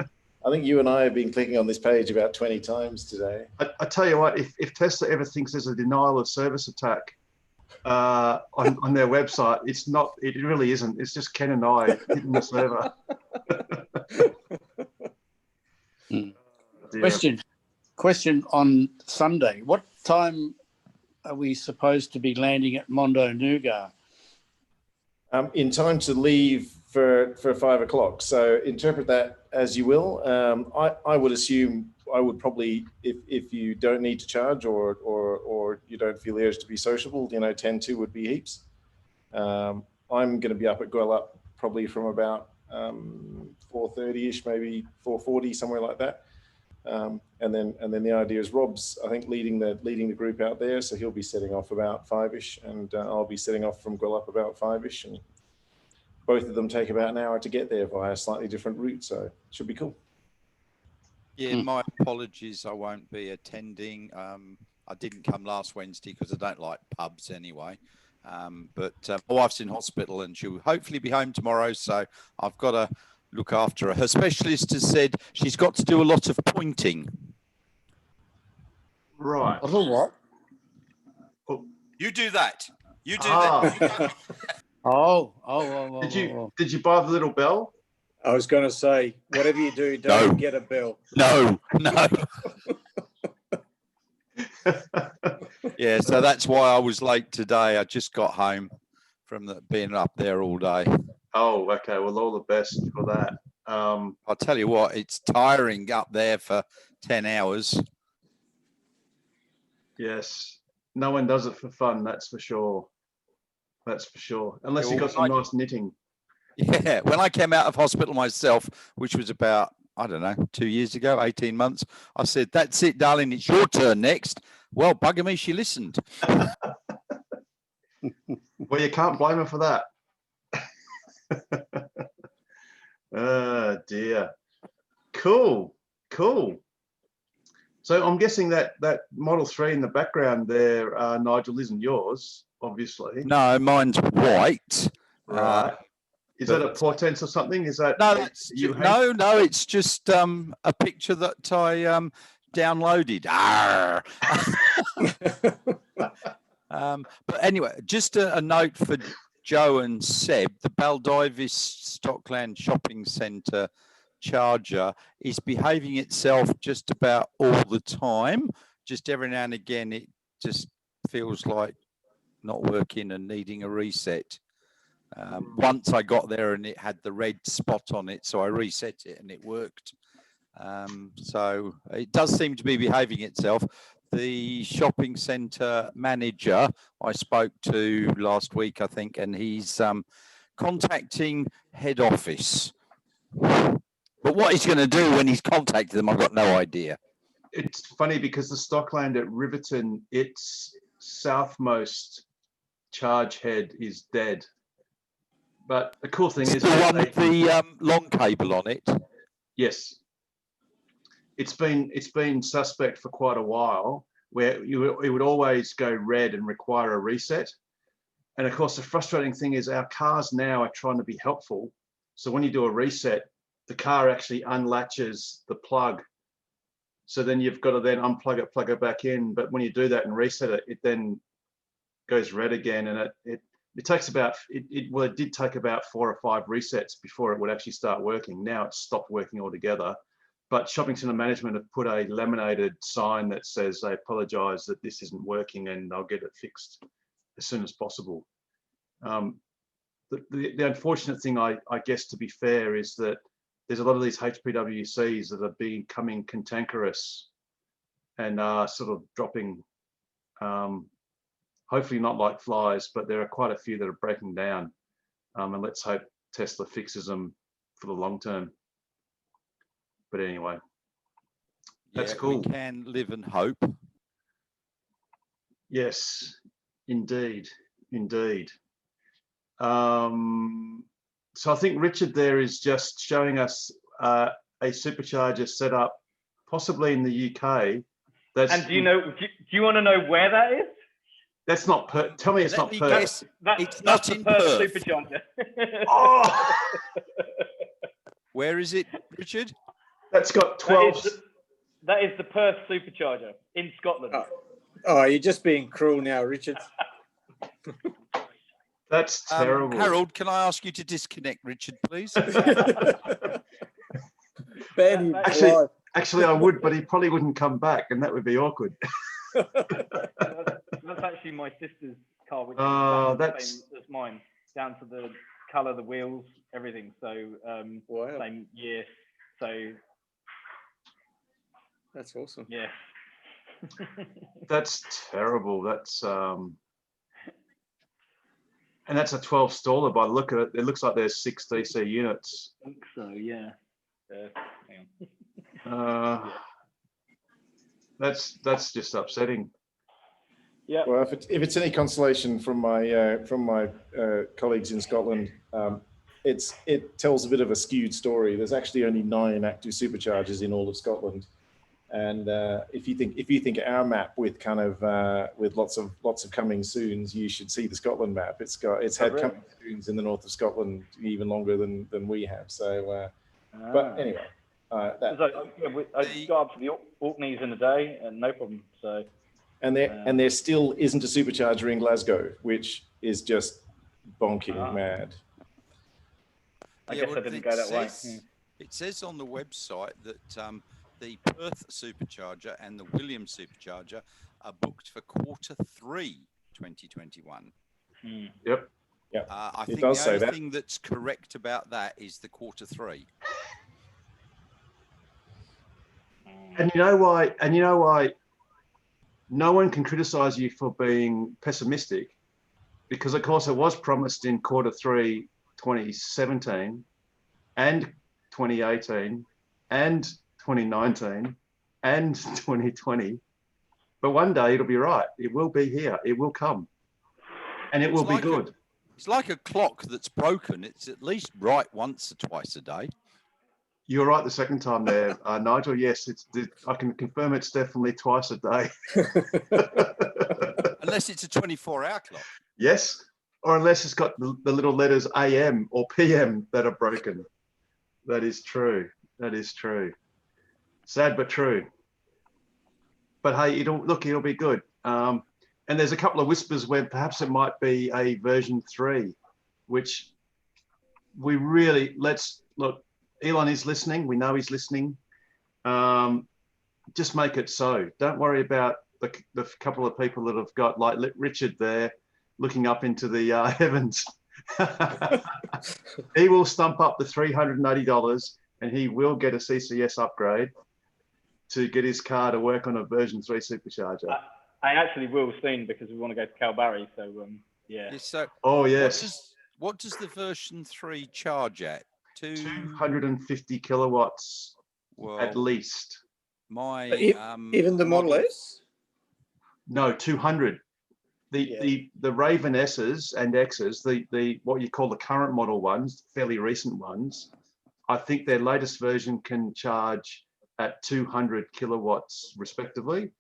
I think you and I have been clicking on this page about 20 times today. I tell you what, if Tesla ever thinks there's a denial of service attack on their website, it's not. It really isn't. It's just Ken and I hitting the server. Question on Sunday. What time are we supposed to be landing at Mondo Nougat? In time to leave for 5 o'clock. So interpret that as you will. I would assume I would probably, if you don't need to charge or you don't feel the urge to be sociable, 10-2 would be heaps. I'm going to be up at Gwelup probably from about 4:30ish, maybe 4:40, somewhere like that. And then the idea is Rob's, I think, leading the group out there, so he'll be setting off about 5ish, and I'll be setting off from Gwelup about 5ish, and both of them take about an hour to get there via a slightly different route, so it should be cool. Yeah, my apologies, I won't be attending. I didn't come last Wednesday because I don't like pubs anyway. But my wife's in hospital and she'll hopefully be home tomorrow, so I've got to look after her. Her specialist has said she's got to do a lot of pointing. Right. A little what? You do that. You do that. Oh. Did you buy the little bell? I was going to say, whatever you do, don't get a bell. No. Yeah, so that's why I was late today. I just got home from being up there all day. Oh, okay. Well, all the best for that. I'll tell you what, it's tiring up there for 10 hours. Yes. No one does it for fun, that's for sure. Unless you've got some nice knitting. Yeah, when I came out of hospital myself, which was about, 2 years ago, 18 months, I said, that's it, darling, it's your turn next. Well, bugger me, she listened. Well, you can't blame her for that. Oh dear. Cool. So I'm guessing that Model 3 in the background there, Nigel, isn't yours, obviously. No, mine's white. Right. Is that a portent or something? Is that no? No. It's just a picture that I downloaded. But anyway, just a note for Joe and Seb: the Baldivis Stockland Shopping Centre charger is behaving itself just about all the time. Just every now and again, it just feels like not working and needing a reset. Once I got there and it had the red spot on it, so I reset it and it worked. So it does seem to be behaving itself. The shopping centre manager I spoke to last week, I think, and he's contacting head office. But what he's going to do when he's contacted them, I've got no idea. It's funny because the Stockland at Riverton, its southmost charge head is dead. But the cool thing is the one with the long cable on it. Yes, it's been suspect for quite a while, where it would always go red and require a reset. And of course, the frustrating thing is our cars now are trying to be helpful. So when you do a reset, the car actually unlatches the plug. So then you've got to then unplug it, plug it back in. But when you do that and reset it, it then goes red again, and it takes about it did take about 4 or 5 resets before it would actually start working. Now it's stopped working altogether. But shopping centre management have put a laminated sign that says they apologise that this isn't working and they'll get it fixed as soon as possible. The unfortunate thing, I guess, to be fair, is that there's a lot of these HPWCs that are becoming cantankerous and are sort of dropping. Hopefully not like flies, but there are quite a few that are breaking down. And let's hope Tesla fixes them for the long term. But anyway, that's cool. We can live and hope. Yes, indeed. So I think Richard there is just showing us a supercharger set up, possibly in the UK. And do you want to know where that is? That's not Perth. Tell me it's not Perth. It's not in Perth. Supercharger. Oh! Where is it, Richard? That's got 12. That is the Perth supercharger in Scotland. Oh, you're just being cruel now, Richard. That's terrible. Harold, can I ask you to disconnect Richard, please? Actually, I would, but he probably wouldn't come back, and that would be awkward. That's actually my sister's car, which is the same as mine, down to the colour, the wheels, everything. So wow. Same year. So that's awesome. Yeah. That's terrible. That's and that's a 12 staller by the look of it. It looks like there's 6 DC units. I think so, yeah. Hang on. That's just upsetting. Yeah. Well, if it's any consolation from my colleagues in Scotland, it tells a bit of a skewed story. There's actually only 9 active superchargers in all of Scotland, and if you think our map with kind of with lots of coming soons, you should see the Scotland map. It's had coming soons in the north of Scotland even longer than we have. So, but anyway. I got up to the Orkneys in a day and no problem. So, and there still isn't a supercharger in Glasgow, which is just bonking mad. I guess I didn't go that way. It says on the website that the Perth supercharger and the Williams supercharger are booked for Q3 2021. Yep. I think the only thing that's correct about that is the Q3. And you know why no one can criticize you for being pessimistic, because of course it was promised in Q3 2017 and 2018 and 2019 and 2020, but one day it'll be right. It will be here. It will come, and it will be good. It's like a clock that's broken. It's at least right once or twice a day. You were right the second time there, Nigel. Yes, I can confirm it's definitely twice a day. Unless it's a 24-hour clock. Yes, or unless it's got the little letters AM or PM that are broken. That is true. That is true. Sad but true. But hey, it'll be good. And there's a couple of whispers where perhaps it might be a version 3, which we really look. Elon is listening. We know he's listening. Just make it so. Don't worry about the couple of people that have got like Richard there looking up into the heavens. He will stump up the $380 and he will get a CCS upgrade to get his car to work on a version 3 supercharger. I actually will soon because we want to go to Kalbarri. So yeah. So, oh yes. What does the version 3 charge at? 250 kilowatts at least. Even the Model S? No, 200. The Raven S's and X's, the what you call the current model ones, fairly recent ones, I think their latest version can charge at 200 kilowatts respectively.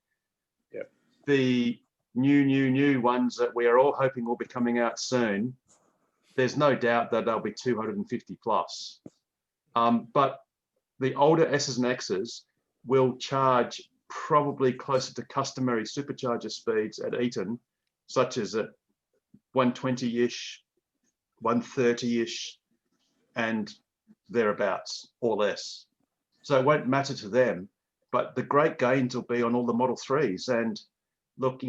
Yep. The new ones that we are all hoping will be coming out soon, there's no doubt that they'll be 250 plus. But the older S's and X's will charge probably closer to customary supercharger speeds at Eaton, such as at 120-ish, 130-ish, and thereabouts, or less. So it won't matter to them, but the great gains will be on all the Model 3s. And look,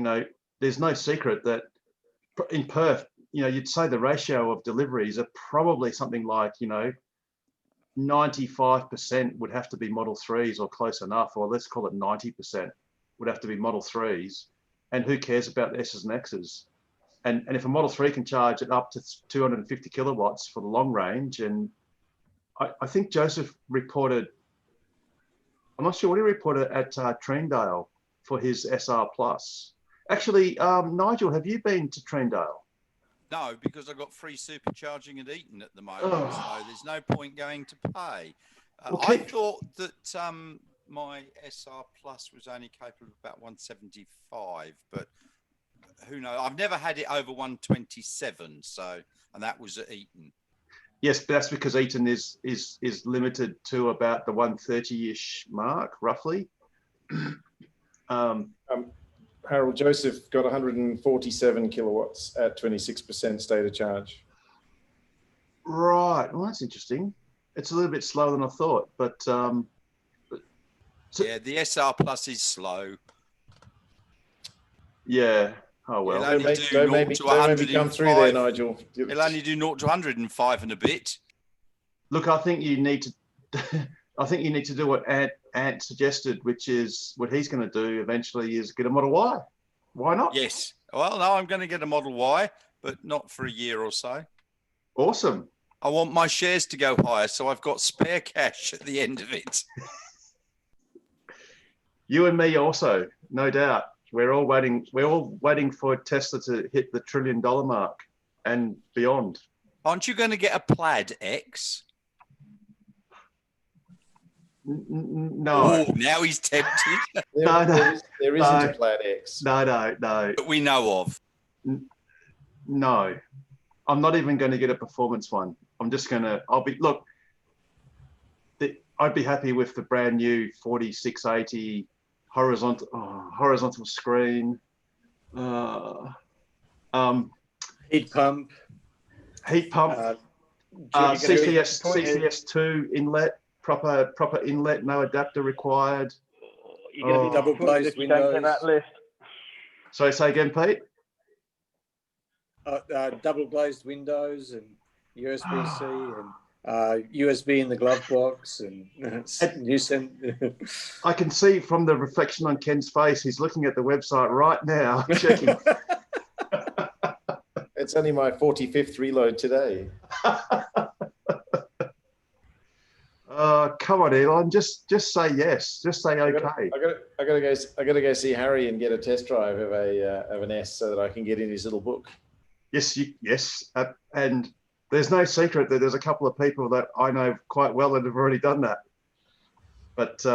there's no secret that in Perth, you'd say the ratio of deliveries are probably something like, 95% would have to be Model 3s or close enough, or let's call it 90% would have to be Model 3s. And who cares about the S's and X's? And if a Model 3 can charge it up to 250 kilowatts for the long range, and I think Joseph reported, I'm not sure what he reported at Treendale for his SR Plus. Actually, Nigel, have you been to Treendale? No, because I've got free supercharging at Eaton at the moment, so there's no point going to pay. I thought that my SR Plus was only capable of about 175, but who knows? I've never had it over 127, and that was at Eaton. Yes, but that's because Eaton is limited to about the 130-ish mark, roughly. Harold, Joseph got 147 kilowatts at 26% state of charge. Right. Well, that's interesting. It's a little bit slower than I thought, but yeah, the SR Plus is slow. Yeah. Oh well. Don't make me come through there, Nigel. It'll only do 0 to 105 and a bit. Look, I think you need to do what Ant suggested, which is what he's going to do eventually is get a Model Y. Why not? Yes. Well, no, I'm going to get a Model Y, but not for a year or so. Awesome. I want my shares to go higher, so I've got spare cash at the end of it. You and me also, no doubt. We're all waiting for Tesla to hit the $1 trillion mark and beyond. Aren't you going to get a Plaid X? No. Oh, now he's tempted. There isn't a Plaid X. No. That we know of. No. I'm not even going to get a performance one. I'm just going to, I'd be happy with the brand new 4680 horizontal screen. Heat pump. CCS2 inlet. Proper inlet, no adapter required. You're going to be double glazed windows. That list. So say again, Pete. Double glazed windows and USB-C and USB in the glove box and I can see from the reflection on Ken's face, he's looking at the website right now, checking. It's only my 45th reload today. Come on, Elon. Just say yes. Just say okay. I gotta go see Harry and get a test drive of an S so that I can get in his little book. Yes. And there's no secret that there's a couple of people that I know quite well that have already done that. But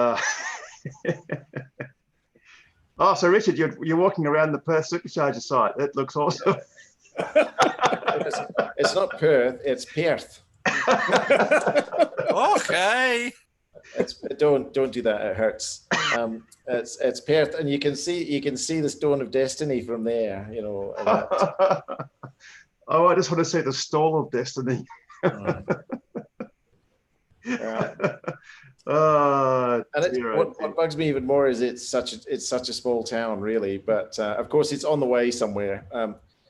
oh, so Richard, you're walking around the Perth Supercharger site. That looks awesome. It's not Perth, it's Perth. Okay. Don't do that. It hurts. It's Perth, and you can see the Stone of Destiny from there. You know. And that. Oh, I just want to see the Stall of Destiny. And what bugs me even more is it's such a small town, really. But of course, it's on the way somewhere.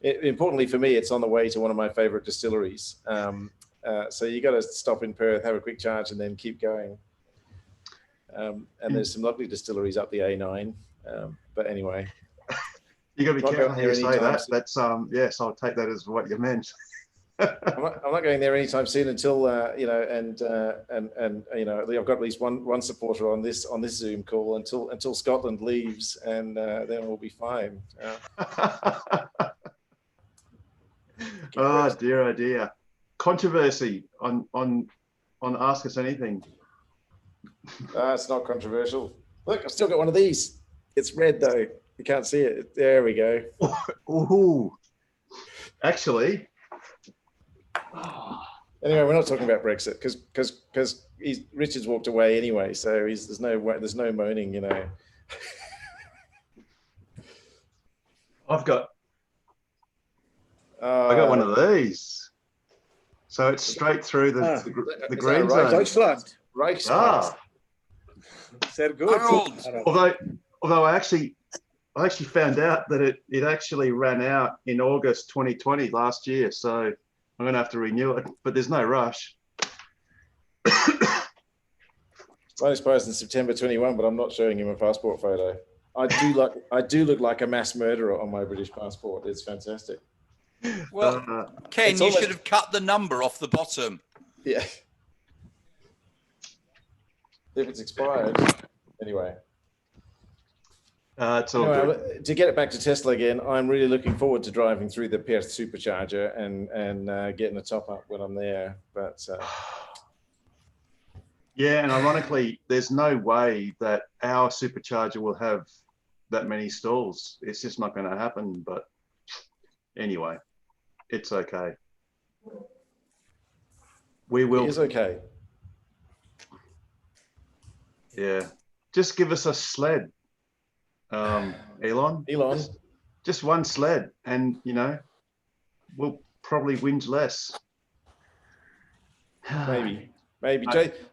Importantly for me, it's on the way to one of my favorite distilleries. So you got to stop in Perth, have a quick charge, and then keep going. And there's some lovely distilleries up the A9. But anyway, you got to be careful how you say that. That's yes, I'll take that as what you meant. I'm not going there anytime soon until you know, and you know, I've got at least one supporter on this Zoom call until Scotland leaves, and then we'll be fine. Oh dear. Controversy on Ask Us Anything. It's not controversial. Look, I've still got one of these. It's red though. You can't see it. There we go. Ooh. Actually. Anyway, we're not talking about Brexit because Richard's walked away anyway. So there's no moaning, you know. I got one of these. So it's straight through the green zone. Deutschland. Right. Sehr good. Although I actually found out that it actually ran out in August 2020 last year. So I'm going to have to renew it, but there's no rush. Mine expires in September 21, but I'm not showing him a passport photo. I do look like a mass murderer on my British passport. It's fantastic. Well, Ken, you should have cut the number off the bottom. Yeah. If it's expired, anyway. It's all good. To get it back to Tesla again, I'm really looking forward to driving through the Perth Supercharger and getting a top up when I'm there. But yeah, and ironically, there's no way that our supercharger will have that many stalls. It's just not going to happen. But anyway, it's okay. We will. It is okay. Yeah, just give us a sled, Elon. Just one sled, and you know, we'll probably whinge less. Maybe.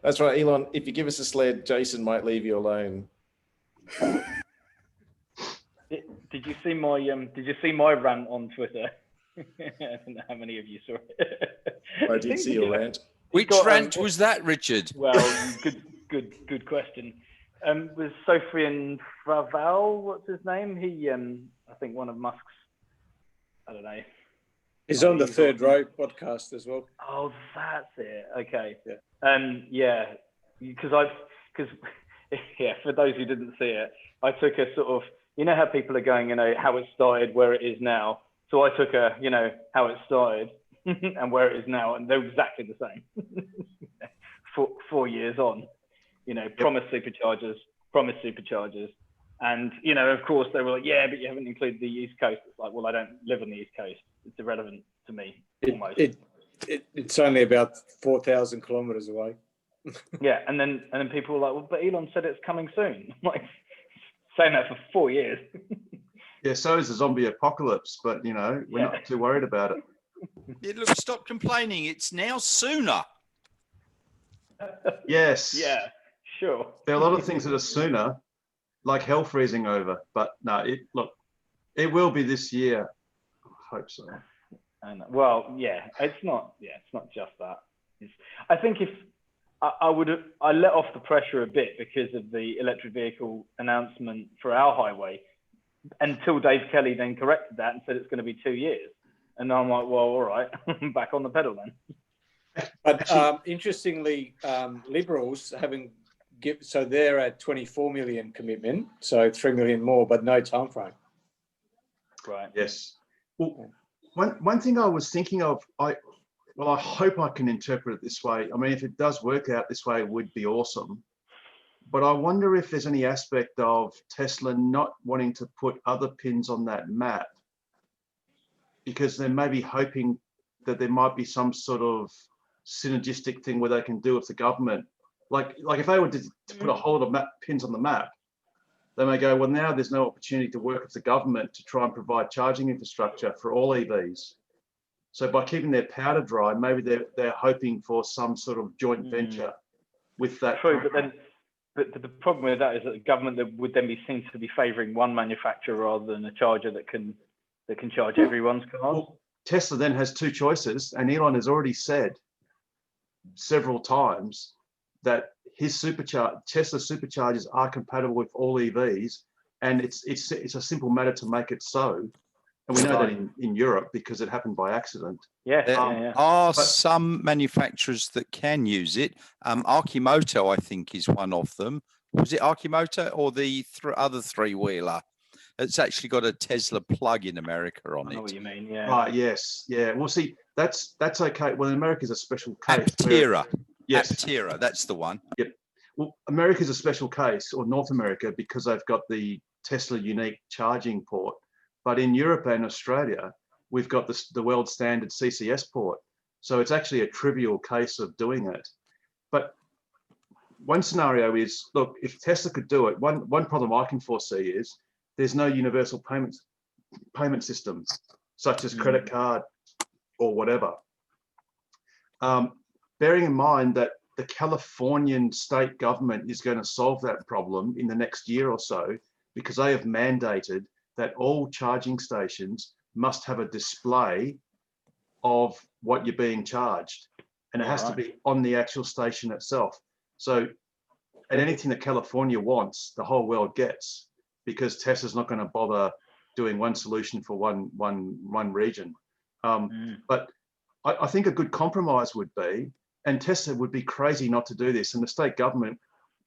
That's right, Elon. If you give us a sled, Jason might leave you alone. Did you see my rant on Twitter? I don't know how many of you saw it. I did see your rant. Which rant was that, Richard? Well, good question. Was Sofian Fraval, what's his name? He, I think one of Musk's, I don't know. He's on the Third Row podcast as well. Oh, that's it. Okay. Yeah. Because for those who didn't see it, I took a sort of, you know how people are going, you know, how it started, where it is now. So I took a, you know, how it started and where it is now, and they're exactly the same. 4 years on, you know, promised superchargers, and you know, of course, they were like, yeah, but you haven't included the East Coast. It's like, well, I don't live on the East Coast. It's irrelevant to me. Almost. It's only about 4,000 kilometers away. Yeah, and then people were like, well, but Elon said it's coming soon. I'm like, saying that for 4 years. Yeah, so is the zombie apocalypse, but you know, we're not too worried about it. Yeah, look, stop complaining. It's now sooner. Yes. Yeah, sure. There are a lot of things that are sooner, like hell freezing over. But no, it will be this year. I hope so. And well, yeah, it's not just that. I think if I let off the pressure a bit because of the electric vehicle announcement for our highway, until Dave Kelly then corrected that and said it's going to be 2 years. And I'm like, well, all right, I'm back on the pedal then. But interestingly, Liberals so they're at 24 million commitment, so 3 million more, but no time frame. Right. Yes. Well, One thing I was thinking of, I hope I can interpret it this way. I mean, if it does work out this way, it would be awesome. But I wonder if there's any aspect of Tesla not wanting to put other pins on that map because they may be hoping that there might be some sort of synergistic thing where they can do with the government. Like if they were to put a whole lot of pins on the map, they may go, well, now there's no opportunity to work with the government to try and provide charging infrastructure for all EVs. So by keeping their powder dry, maybe they're hoping for some sort of joint venture with that. True, but the problem with that is that the government would then be seen to be favouring one manufacturer rather than a charger that can charge everyone's cars. Well, Tesla then has two choices, and Elon has already said several times that his Tesla superchargers are compatible with all EVs, and it's a simple matter to make it so. And we know that in Europe because it happened by accident. Yeah. There are some manufacturers that can use it. Archimoto, I think, is one of them. Was it Archimoto or the other three-wheeler? It's actually got a Tesla plug in America on it. I know what you mean, yeah. Right, yes, yeah. Well, see, that's okay. Well, America's a special case. Aptera. Yes. Aptera, that's the one. Yep. Well, America's a special case, or North America, because they've got the Tesla unique charging port. But in Europe and Australia, we've got the world standard CCS port. So it's actually a trivial case of doing it. But one scenario is, look, if Tesla could do it, one problem I can foresee is there's no universal payment system, such as credit card or whatever. Bearing in mind that the Californian state government is going to solve that problem in the next year or so, because they have mandated that all charging stations must have a display of what you're being charged, and it has to be on the actual station itself. So, and anything that California wants, the whole world gets, because Tesla's not going to bother doing one solution for one region. But I think a good compromise would be, and Tesla would be crazy not to do this, and the state government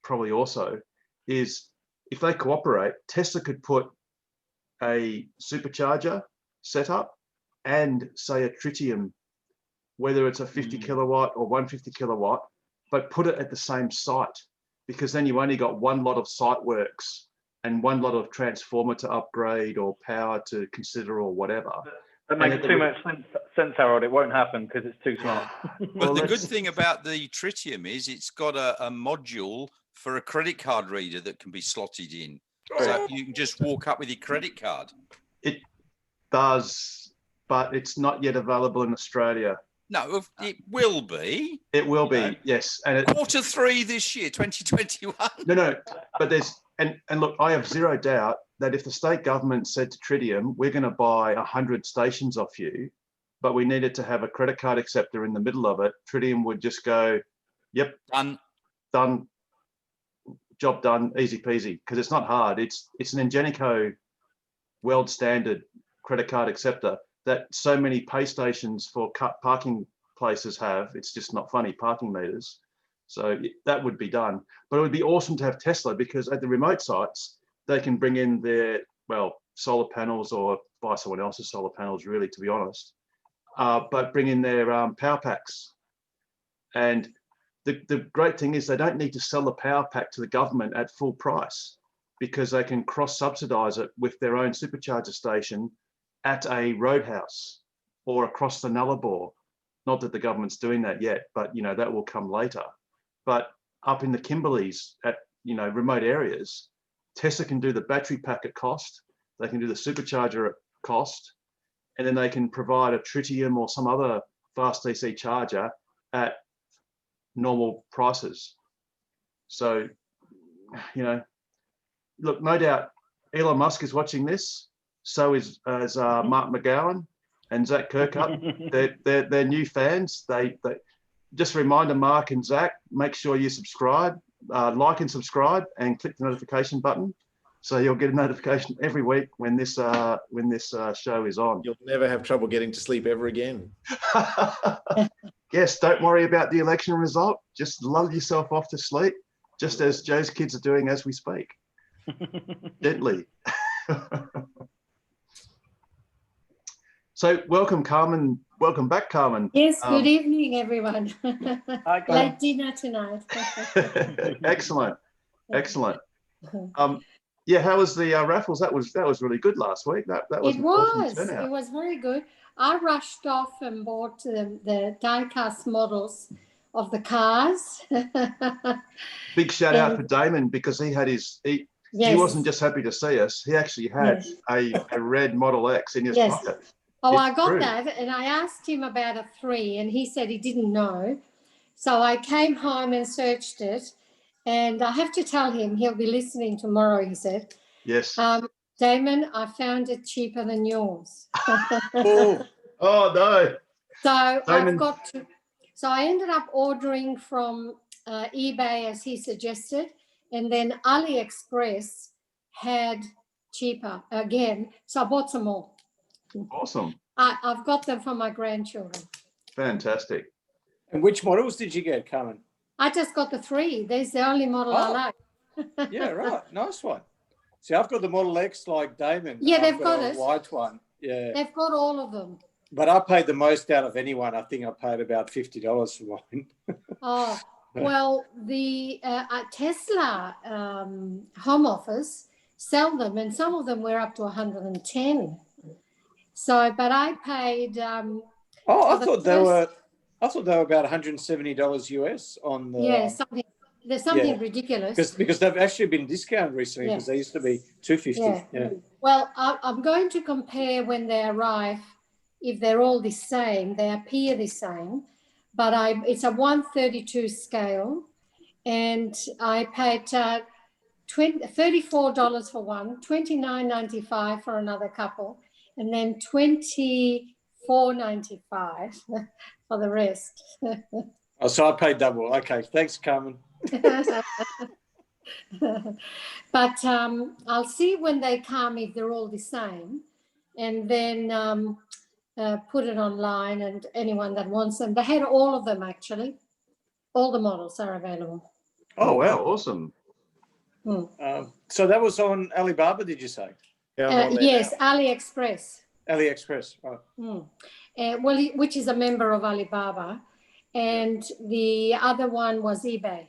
probably also, is if they cooperate, Tesla could put a supercharger setup and say a tritium, whether it's a 50 kilowatt or 150 kilowatt, but put it at the same site, because then you only got one lot of site works and one lot of transformer to upgrade or power to consider or whatever. That makes too much sense, Harold. It won't happen because it's too smart. Well, the good thing about the tritium is it's got a module for a credit card reader that can be slotted in. So you can just walk up with your credit card. It does, but it's not yet available in Australia. No, it will be. It will be, yes. And Q3 this year, 2021. No, but there's, and look, I have zero doubt that if the state government said to Tritium, we're going to buy 100 stations off you, but we needed to have a credit card acceptor in the middle of it, Tritium would just go, yep, done, job done, easy peasy, because it's not hard. It's an Ingenico world standard credit card acceptor that so many pay stations for parking places have. It's just not funny, parking meters. So that would be done. But it would be awesome to have Tesla, because at the remote sites, they can bring in their, well, solar panels, or buy someone else's solar panels, really, to be honest, but bring in their power packs. And the great thing is they don't need to sell the power pack to the government at full price, because they can cross-subsidize it with their own supercharger station at a roadhouse or across the Nullarbor. Not that the government's doing that yet, but that will come later. But up in the Kimberleys at remote areas, Tesla can do the battery pack at cost, they can do the supercharger at cost, and then they can provide a Tritium or some other fast DC charger at normal prices. So, look, no doubt Elon Musk is watching this. So is Mark McGowan and Zach Kirkup. they're new fans. They just a reminder, Mark and Zach, make sure you subscribe, like and subscribe, and click the notification button, so you'll get a notification every week when this show is on. You'll never have trouble getting to sleep ever again. Yes, don't worry about the election result. Just lull yourself off to sleep, just as Joe's kids are doing as we speak. Gently. So welcome, Carmen. Welcome back, Carmen. Yes, good evening, everyone. Hi, Late dinner tonight. Excellent, excellent. Yeah, how was the raffles? That was really good last week. That was It an awesome was. turnout. It was very good. I rushed off and bought the die-cast models of the cars. Big shout out for Damon, because he had he wasn't just happy to see us. He actually had a red Model X in his pocket. Oh, I got that, and I asked him about a 3, and he said he didn't know. So I came home and searched it, and I have to tell him, he'll be listening tomorrow, he said. Yes. Damon, I found it cheaper than yours. Oh no. So Damon. so I ended up ordering from eBay as he suggested, and then AliExpress had cheaper again. So I bought some more. Awesome. I've got them for my grandchildren. Fantastic. And which models did you get, Carmen? I just got the 3. There's the only model I like. Yeah, right. Nice one. See, I've got the Model X like Damon. Yeah, they've I've got a it. white one. Yeah. They've got all of them. But I paid the most out of anyone. I think I paid about $50 for mine. Oh, well, the Tesla home office sell them, and some of them were up to 110. So, but I paid. I thought they were about $170 US on the. Yeah, there's something ridiculous. Because they've actually been discounted recently, because they used to be $250. Yeah. Well, I'm going to compare when they arrive. If they're all the same, they appear the same, but it's a 132 scale, and I paid $34 for one, $29.95 for another couple, and then $24.95 for the rest. Oh, so I paid double. Okay, thanks, Carmen. But I'll see when they come if they're all the same, and then put it online, and anyone that wants them. They had all of them, actually. All the models are available. Oh, wow, awesome. So that was on Alibaba, did you say? Yes, AliExpress. AliExpress, right. Well, which is a member of Alibaba, and the other one was eBay.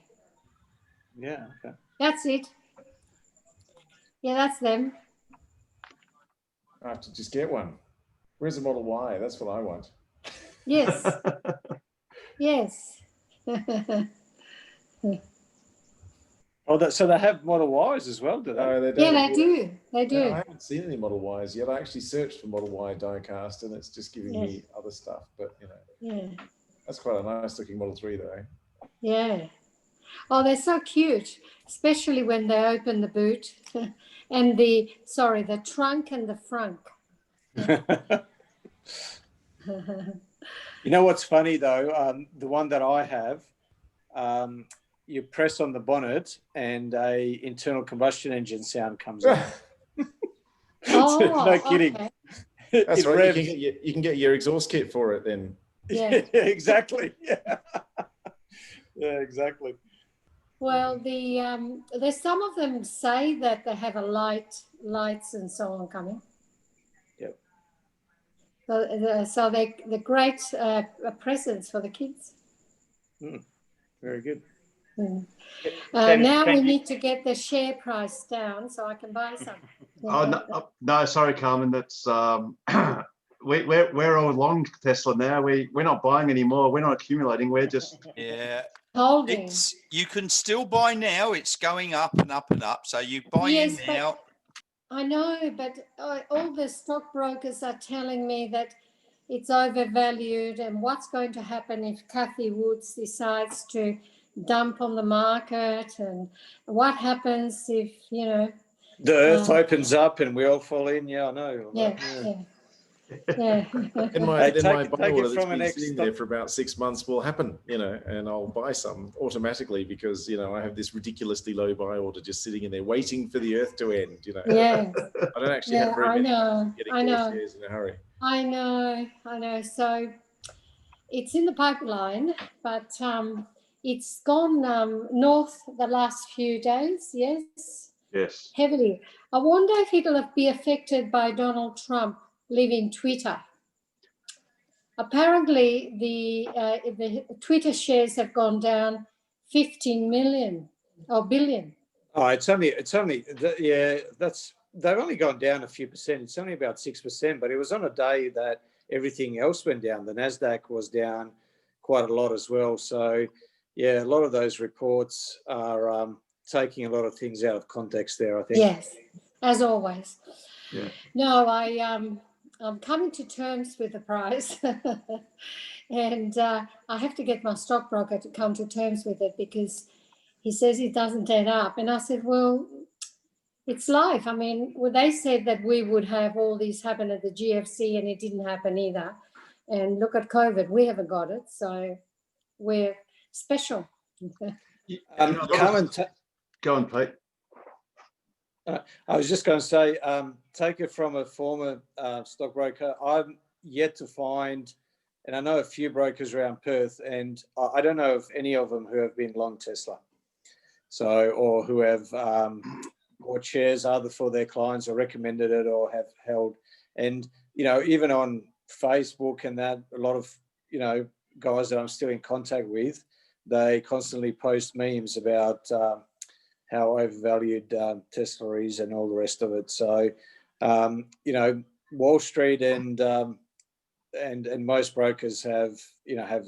Yeah, okay. That's it. Yeah, that's them. I have to just get one. Where's the Model Y? That's what I want. Yes. Yes. So they have Model Ys as well, do they? No, they don't. Yeah, they do. They do. No, I haven't seen any Model Ys yet. I actually searched for Model Y diecast, and it's just giving me other stuff. But that's quite a nice looking Model 3, though. Yeah. Oh, they're so cute, especially when they open the boot and the trunk and the frunk. You know what's funny though? The one that I have, you press on the bonnet and a internal combustion engine sound comes out. No kidding. Okay. That's right. You can get your exhaust kit for it then. Yeah. Exactly. Yeah. Yeah, exactly. Well, there's some of them say that they have lights and so on coming. Yep. So they're great presents for the kids. Very good. Now we need to get the share price down so I can buy some. No, sorry, Carmen. That's we're all long Tesla now. We're not buying anymore. We're not accumulating. We're just holding. You can still buy now. It's going up and up and up. So you buy in now. I know, but all the stockbrokers are telling me that it's overvalued, and what's going to happen if Cathy Woods decides to dump on the market, and what happens if the earth opens up and we all fall in. Yeah, I know. Yeah. In my buy order that's been sitting there for about 6 months will happen, and I'll buy some automatically because I have this ridiculously low buy order just sitting in there waiting for the earth to end. Yeah. I don't actually have very many getting more shares in a hurry. I know. So it's in the pipeline, but it's gone north the last few days. Yes. Heavily. I wonder if it'll be affected by Donald Trump leaving Twitter. apparently the Twitter shares have gone down 15 million or billion. Oh, they've only gone down a few percent. It's only about 6%, but it was on a day that everything else went down. The NASDAQ was down quite a lot as well. So, yeah, a lot of those reports are taking a lot of things out of context there, I think. Yes, as always. Yeah. No, I'm coming to terms with the price. And I have to get my stockbroker to come to terms with it because he says it doesn't add up. And I said, well, it's life. I mean, well, they said that we would have all these happen at the GFC and it didn't happen either. And look at COVID, we haven't got it. So we're special. Carmen, Go on, Pete. I was just going to say, take it from a former stockbroker. I'm yet to find, and I know a few brokers around Perth, and I don't know of any of them who have been long Tesla. So, or who have bought shares either for their clients or recommended it or have held. And, even on Facebook and that, a lot of, guys that I'm still in contact with, they constantly post memes about how overvalued Tesla is and all the rest of it. So, Wall Street and most brokers have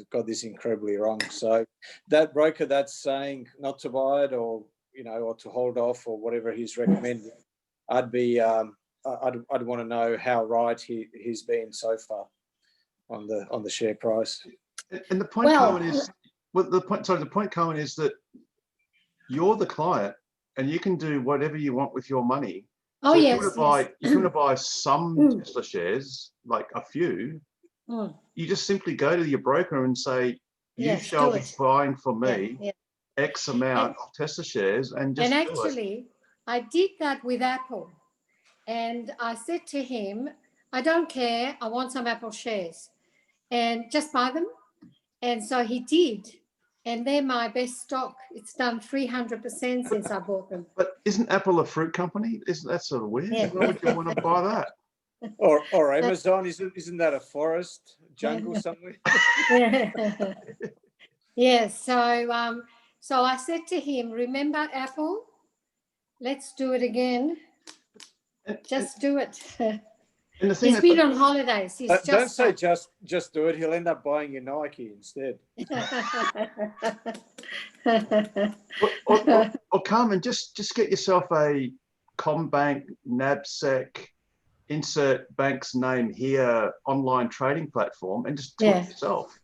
got this incredibly wrong. So that broker that's saying not to buy it or to hold off or whatever he's recommending, I'd want to know how right he's been so far on the share price. And the point, Carmen, is the point, Carmen, is that you're the client and you can do whatever you want with your money. Oh, so yes. If you want to buy some Tesla shares, like a few, you just simply go to your broker and say, you shall be buying for me X amount of Tesla shares and just And do actually, it. I did that with Apple. And I said to him, I don't care, I want some Apple shares. And just buy them. And so he did. And they're my best stock. It's done 300% since I bought them. But isn't Apple a fruit company? Isn't that sort of weird? Yeah. Why would you want to buy that? Or Amazon, isn't that a forest jungle somewhere? Yeah. So I said to him, remember Apple? Let's do it again. Just do it. And the thing He's been on holidays. Don't say just do it. He'll end up buying your Nike instead. or Carmen, just get yourself a CommBank, NABSEC, insert bank's name here, online trading platform, and just do it yourself.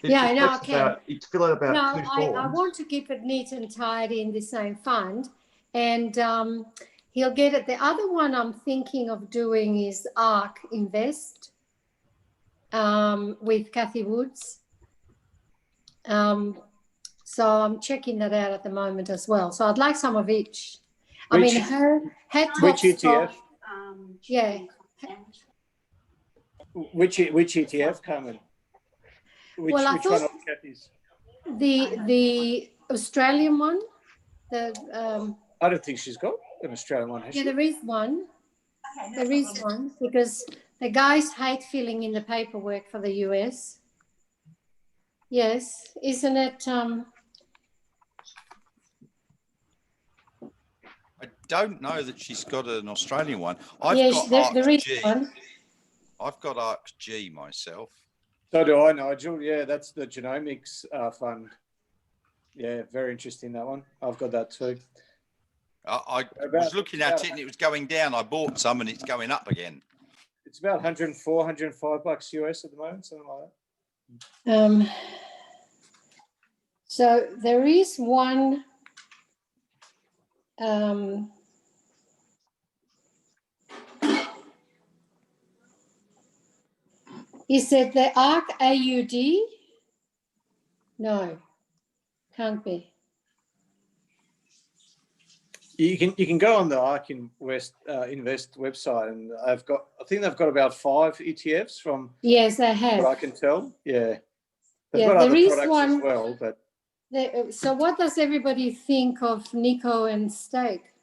I know. Okay. You fill out about 2 forms. I want to keep it neat and tidy in the same fund, and he'll get it. The other one I'm thinking of doing is ARK Invest with Kathy Woods. So I'm checking that out at the moment as well. So I'd like some of each. Which ETF? Which ETF, Carmen? Which one of Kathy's? The Australian one. I don't think she's got an Australian one, has she? There is one. There is one because the guys hate filling in the paperwork for the US. Yes, isn't it? I don't know that she's got an Australian one. There is one. I've got ARKG myself. So do I, Nigel. Yeah, that's the genomics fund. Yeah, very interesting, that one. I've got that too. I was looking at it and it was going down. I bought some and it's going up again. It's about 104, $105 US at the moment, something like that. So there is one. Is it the ARK AUD? No, can't be. You can go on the ARK Invest website, and I think they've got about 5 ETFs from. Yes, they have. What I can tell, yeah. They've got other products one, as well, but. So, what does everybody think of Nico and Stake?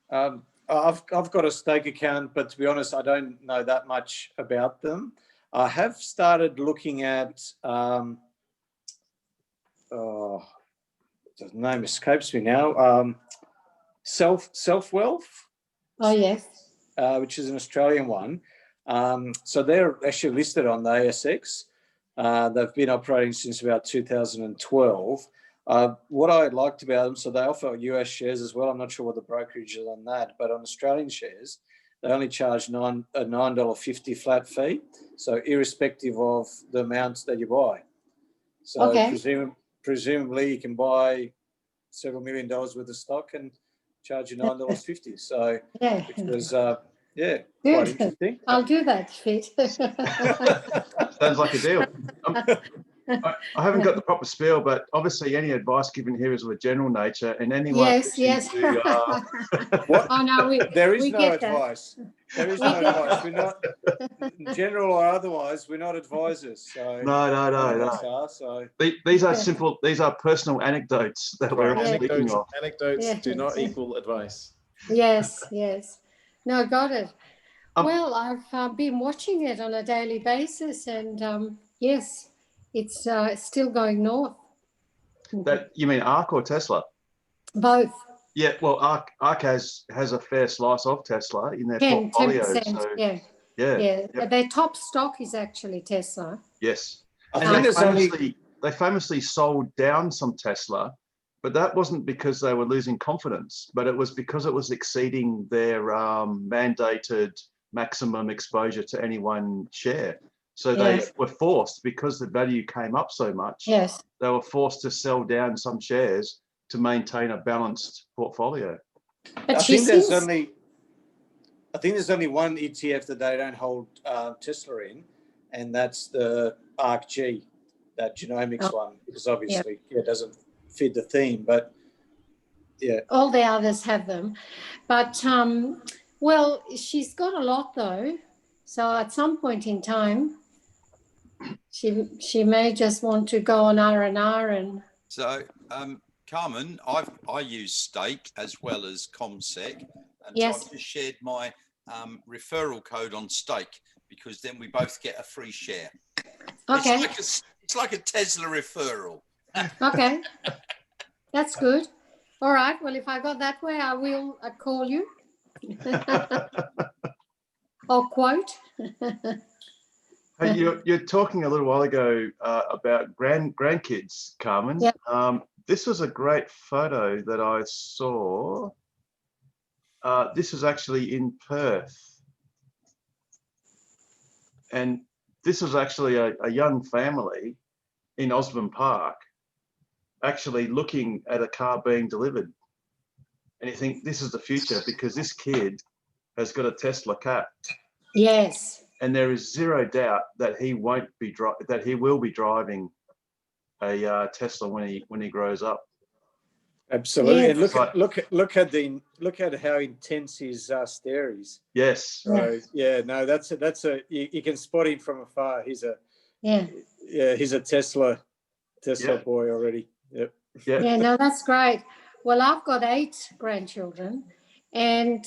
I I've got a stake account, but to be honest, I don't know that much about them. I have started looking at, the name escapes me now, Self Wealth. Oh, yes. Which is an Australian one. So they're actually listed on the ASX. They've been operating since about 2012. What I liked about them, so they offer US shares as well. I'm not sure what the brokerage is on that, but on Australian shares, they only charge a $9.50 flat fee. So irrespective of the amounts that you buy. So Okay. presumably you can buy several $1 million worth of stock and charge you $9.50. So Yeah. which was, quite Good. interesting. I'll do that, Fit. Sounds like a deal. I haven't got the proper spiel, but obviously any advice given here is of a general nature, and anyone Yes, yes. to, Oh, no, There is we no get that. advice. There is no advice. We're not, general or otherwise, we're not advisors. So no. none of us are, so. These are simple, these are personal anecdotes that we're Right. speaking of. Anecdotes do not equal advice. Yes, yes. No, got it. Um, Well, I've been watching it on a daily basis, and yes, it's still going north. That you mean ARK or Tesla? Both. Yeah, well, ARK has a fair slice of Tesla in their portfolio. 10%. So Yeah. yeah. Their top stock is actually Tesla. Yes. I And think they famously sold down some Tesla, but that wasn't because they were losing confidence, but it was because it was exceeding their mandated maximum exposure to any one share. So they were forced, because the value came up so much, Yes. they were forced to sell down some shares to maintain a balanced portfolio. But I think there's only one ETF that they don't hold Tesla in, and that's the ARKG, that genomics one, because obviously it doesn't fit the theme, but yeah. All the others have them. But, well, she's got a lot though. So at some point in time, she may just want to go on R&R and. So, Carmen, I use Stake as well as ComSec, and Yes. so I've just shared my referral code on Stake, because then we both get a free share. Okay. It's like a Tesla referral. Okay. That's good. All right. Well, if I got that way, I will call you. Or quote. Hey, you're talking a little while ago about grandkids, Carmen. Yeah. This was a great photo that I saw. This is actually in Perth. And this was actually a young family in Osborne Park, actually looking at a car being delivered. And you think, this is the future, because this kid has got a Tesla cat. Yes. And there is zero doubt that he will be driving a Tesla when he grows up. Absolutely. Yes. And look at how intense his stare is. Yes. So that's you can spot him from afar. He's a Tesla boy already. Yep. Yeah, no, that's great. Well, I've got 8 grandchildren, and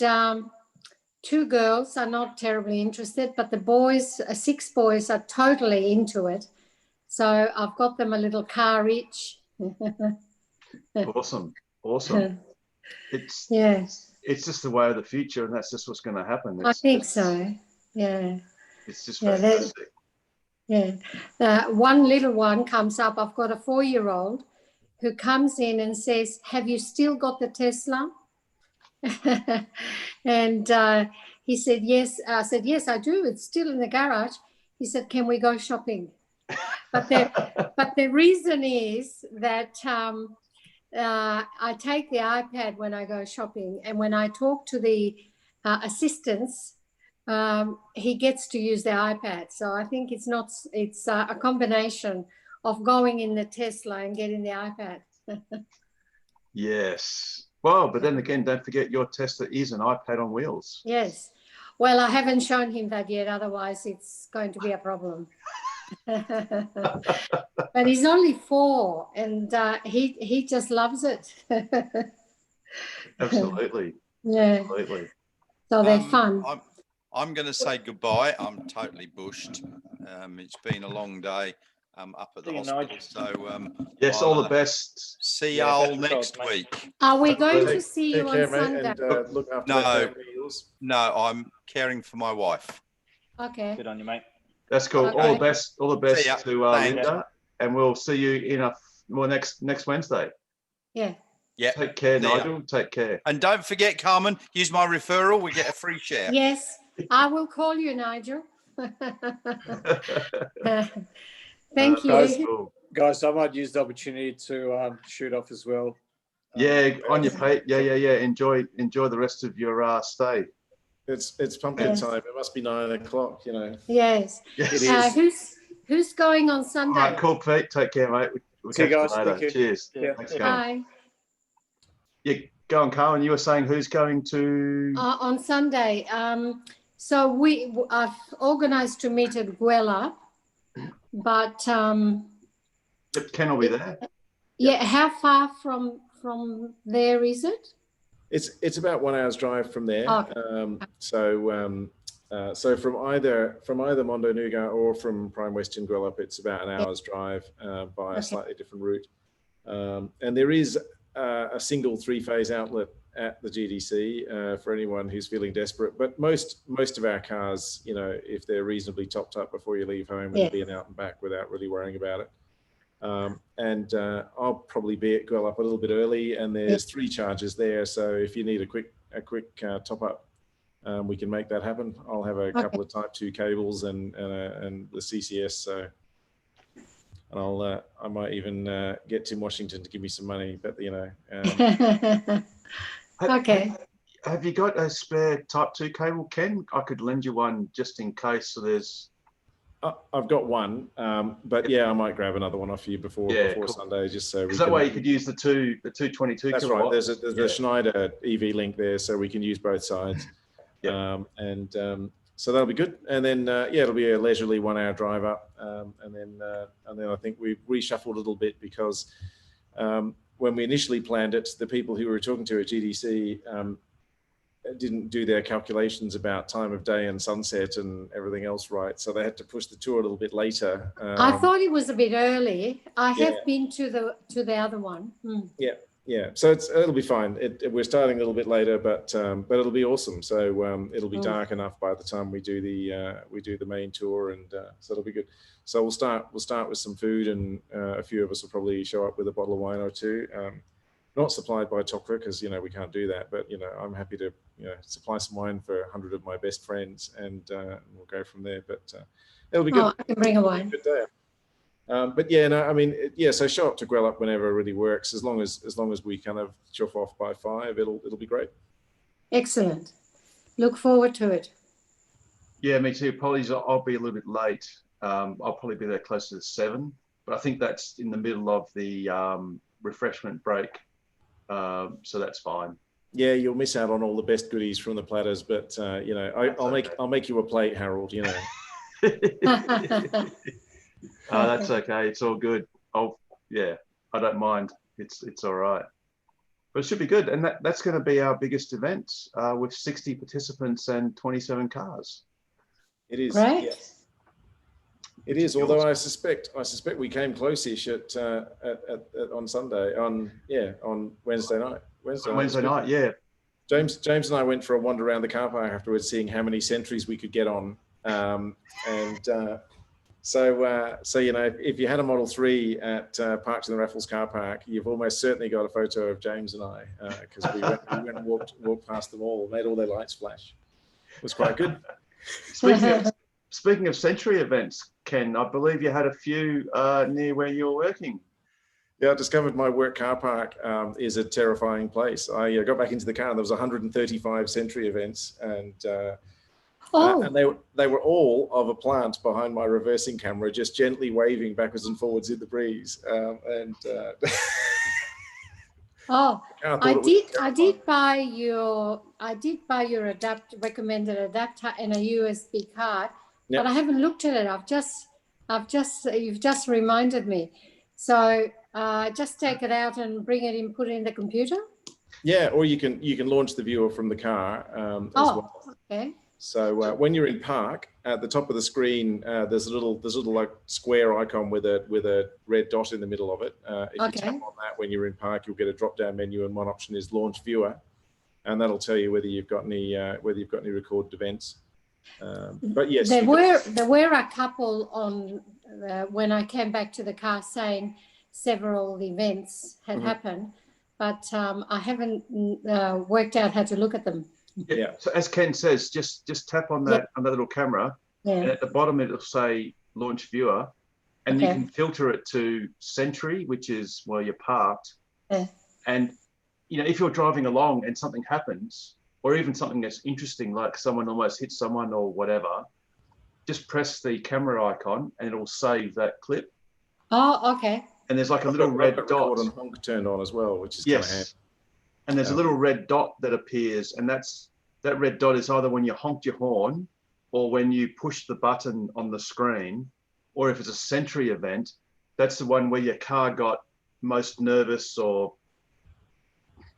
2 girls are not terribly interested, but the boys, 6 boys, are totally into it. So I've got them a little car each. Awesome. It's just the way of the future, and that's just what's going to happen. I think so. Yeah. It's just fantastic. One little one comes up. I've got a 4-year-old who comes in and says, "Have you still got the Tesla?" And he said, "Yes." I said, "Yes, I do. It's still in the garage." He said, "Can we go shopping?" But the reason is that I take the iPad when I go shopping, and when I talk to the assistants, he gets to use the iPad. So I think it's a combination of going in the Tesla and getting the iPad. Yes. Well, but then again, don't forget your Tesla is an iPad on wheels. Yes. Well, I haven't shown him that yet. Otherwise, it's going to be a problem. But he's only 4, and he just loves it. Absolutely. Yeah. Absolutely. So they're fun. I'm going to say goodbye. I'm totally bushed. It's been a long day up at the hospital. So yes, all the best. See you all next week. Are we going to see you Take care, on mate, Sunday? and look after that family of yours. No, I'm caring for my wife. Okay. Good on you, mate. That's cool. Okay. All the best. All the best See ya. to Thanks. Linda, and we'll see you in next Wednesday. Yeah. Yeah. Take care, See ya. Nigel. Take care. And don't forget, Carmen, use my referral. We get a free share. Yes, I will call you, Nigel. Thank you. That's cool. Guys, I might use the opportunity to shoot off as well. Yeah, on your plate. Yeah. Enjoy the rest of your stay. It's pumpkin Yes. time. It must be 9 o'clock, you know. Yes. Yes. It is. Who's going on All Sunday? right, cool, Pete. Take care, mate. We'll See you catch guys. later. Thank you. Cheers. Yeah. Thanks, Carmen. Bye. Yeah, go on, Carmen. You were saying who's going to? On Sunday. So I've organised to meet at Guella, but Ken will be there. yeah, how far from there is it? It's about 1 hour's drive from there. Okay. So from either Mondo Nougat or from Prime Western Gwelup, it's about an hour's drive by a slightly different route. And there is a single 3-phase outlet at the GDC for anyone who's feeling desperate. But most of our cars, you know, if they're reasonably topped up before you leave home, will be an out and back without really worrying about it. I'll probably be at Gwelup a little bit early, and there's 3 charges there. So if you need a quick top up, we can make that happen. I'll have a couple of Type 2 cables and the CCS. So, and I might even get Tim Washington to give me some money. But you know. Okay. Have you got a spare Type 2 cable, Ken? I could lend you one just in case. So there's. I've got one, but yeah, I might grab another one off you before cool. Sunday, just so. Because that way you could use the 222 That's kilowatt. right. There's a Schneider EV link there, so we can use both sides. So that'll be good. And then it'll be a leisurely 1 hour drive up, and then I think we've reshuffled a little bit because when we initially planned it, the people who we were talking to at GDC didn't do their calculations about time of day and sunset and everything else right, so they had to push the tour a little bit later. I thought it was a bit early. I have been to the other one. Yeah, so it'll be fine. We're starting a little bit later, but it'll be awesome. So it'll be dark enough by the time we do the main tour, and so it'll be good. So we'll start with some food, and a few of us will probably show up with a bottle of wine or two. Not supplied by Tokra, because you know we can't do that, but you know I'm happy to supply some wine for 100 of my best friends, and we'll go from there. But it'll be good. Oh, I can bring a wine. Good day. But yeah, no, I mean, so show up to Gwelup whenever it really works, as long as we kind of chuff off by 5, it'll be great. Excellent. Look forward to it. Yeah, me too. Apologies, I'll be a little bit late. I'll probably be there closer to 7, but I think that's in the middle of the refreshment break, so that's fine. Yeah, you'll miss out on all the best goodies from the platters, but I'll make you a plate, Harold. You know. That's okay. It's all good. I don't mind. It's all right. But it should be good. And that's going to be our biggest event with 60 participants and 27 cars. It is. Right. Yes. It is. Although I suspect we came close-ish on Sunday. On Wednesday night. Wednesday night. Yeah. James and I went for a wander around the car park afterwards, seeing how many Sentries we could get on, So you know, if you had a Model 3 at Parks in the Raffles car park, you've almost certainly got a photo of James and I, because we went and walked past them all, made all their lights flash. It was quite good. Speaking of Century events, Ken, I believe you had a few near where you're working. Yeah, I discovered my work car park is a terrifying place. I got back into the car and there was 135 Century events, and they were all of a plant behind my reversing camera, just gently waving backwards and forwards in the breeze. I did buy your recommended adapter and a USB card, but I haven't looked at it. You've just reminded me. So just take it out and bring it in, put it in the computer. Yeah, or you can launch the viewer from the car as well. Okay. So when you're in park, at the top of the screen, there's a little like square icon with a red dot in the middle of it. If you tap on that when you're in park, you'll get a drop-down menu, and one option is Launch Viewer, and that'll tell you whether you've got any recorded events. But yes, there were a couple on when I came back to the car saying several events had happened, but I haven't worked out how to look at them. Yeah. So as Ken says, just tap on that on that little camera, and at the bottom it'll say Launch Viewer, and you can filter it to Sentry, which is where you're parked. And you know, if you're driving along and something happens, or even something that's interesting, like someone almost hits someone or whatever, just press the camera icon and it'll save that clip. Oh, okay. And there's like a little red dot. Record and honk turned on as well, which is kind of handy. And there's a little red dot that appears, and that red dot is either when you honked your horn, or when you push the button on the screen, or if it's a Sentry event, that's the one where your car got most nervous or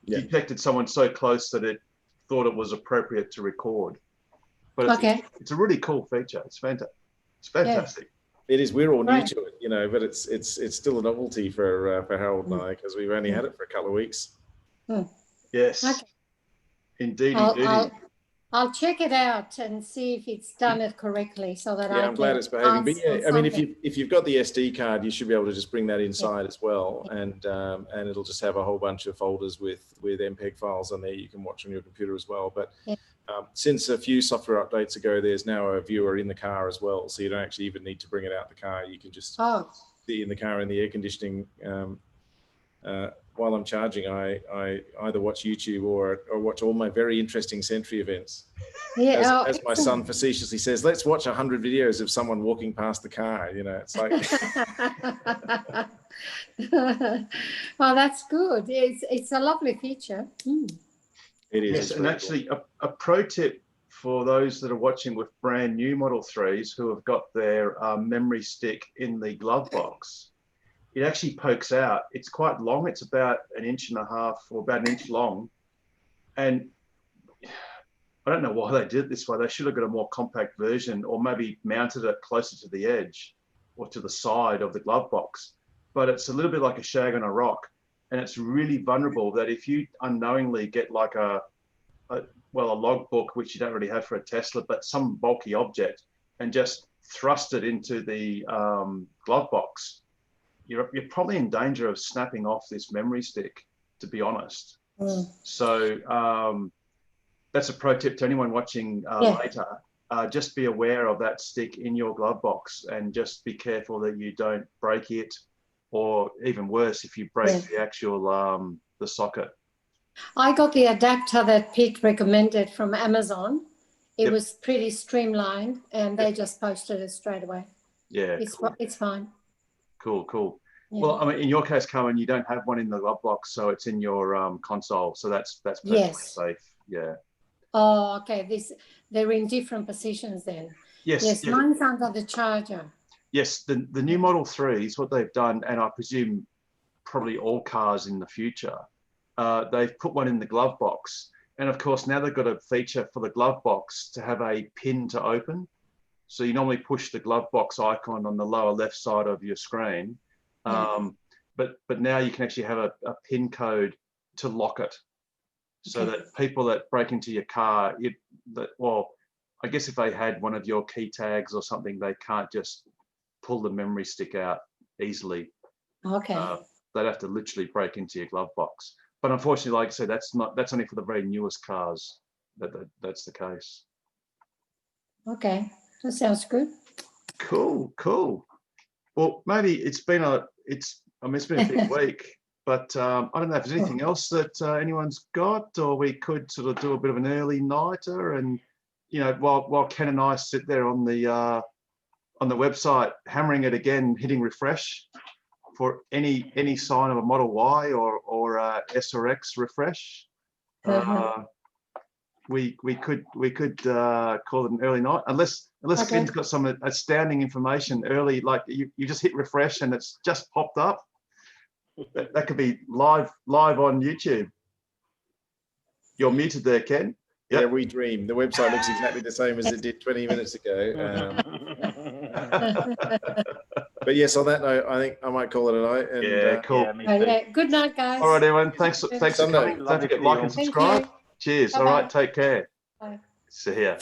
detected someone so close that it thought it was appropriate to record. But it's a really cool feature. It's fantastic. It's fantastic. It is. We're all new to it, you know, but it's still a novelty for Harold and I, because we've only had it for a couple of weeks. Yes. Okay. Indeed. I'll check it out and see if it's done it correctly, so that I'm glad it's behaving. But yeah, I mean, if you've got the SD card, you should be able to just bring that inside as well, and it'll just have a whole bunch of folders with MPEG files on there you can watch on your computer as well. But since a few software updates ago, there's now a viewer in the car as well, so you don't actually even need to bring it out the car. You can just be in the car in the air conditioning. While I'm charging, I either watch YouTube or watch all my very interesting Sentry events. Yeah, as my son facetiously says, let's watch 100 videos of someone walking past the car. You know, it's like. Well, that's good. It's a lovely feature. It is. Yes, and actually, a pro tip for those that are watching with brand new Model 3s who have got their memory stick in the glove box. It actually pokes out. It's quite long. It's about 1.5 inches or about 1 inch long. And I don't know why they did it this way. They should have got a more compact version, or maybe mounted it closer to the edge or to the side of the glove box. But it's a little bit like a shag on a rock. And it's really vulnerable that if you unknowingly get like a logbook, which you don't really have for a Tesla, but some bulky object, and just thrust it into the glove box, you're probably in danger of snapping off this memory stick, to be honest. So that's a pro tip to anyone watching later. Just be aware of that stick in your glove box, and just be careful that you don't break it, or even worse, if you break the actual the socket. I got the adapter that Pete recommended from Amazon. It was pretty streamlined, and they just posted it straight away. Yeah, it's fine. Cool. Yeah. Well, I mean, in your case, Carmen, you don't have one in the glove box, so it's in your console. So that's perfectly safe. Yeah. Oh, okay. They're in different positions then. Yes. Mine's under the charger. Yes, the new Model 3s, what they've done, and I presume probably all cars in the future, they've put one in the glove box. And of course, now they've got a feature for the glove box to have a pin to open. So you normally push the glove box icon on the lower left side of your screen. But now you can actually have a pin code to lock it, so that people that break into your car, I guess if they had one of your key tags or something, they can't just pull the memory stick out easily. Okay. They'd have to literally break into your glove box. But unfortunately, like I said, that's only for the very newest cars that's the case. Okay, that sounds good. Cool. Well, maybe it's been a big week, but I don't know if there's anything else that anyone's got, or we could sort of do a bit of an early nighter, and while Ken and I sit there on the website hammering it again, hitting refresh for any sign of a Model Y or S or X refresh. We could call it an early night, unless Ken's got some astounding information early, like you just hit refresh and it's just popped up. That could be live on YouTube. You're muted there, Ken. Yep. Yeah, we dream. The website looks exactly the same as it did 20 minutes ago. But yes, on that note, I think I might call it a night. And, Yeah, cool. Yeah, me Oh, too. yeah. Good night, guys. All right, everyone. Thanks for Sunday. coming. Don't forget like and Thank subscribe. you. Cheers. All Bye-bye. right. Take care. Bye. See ya.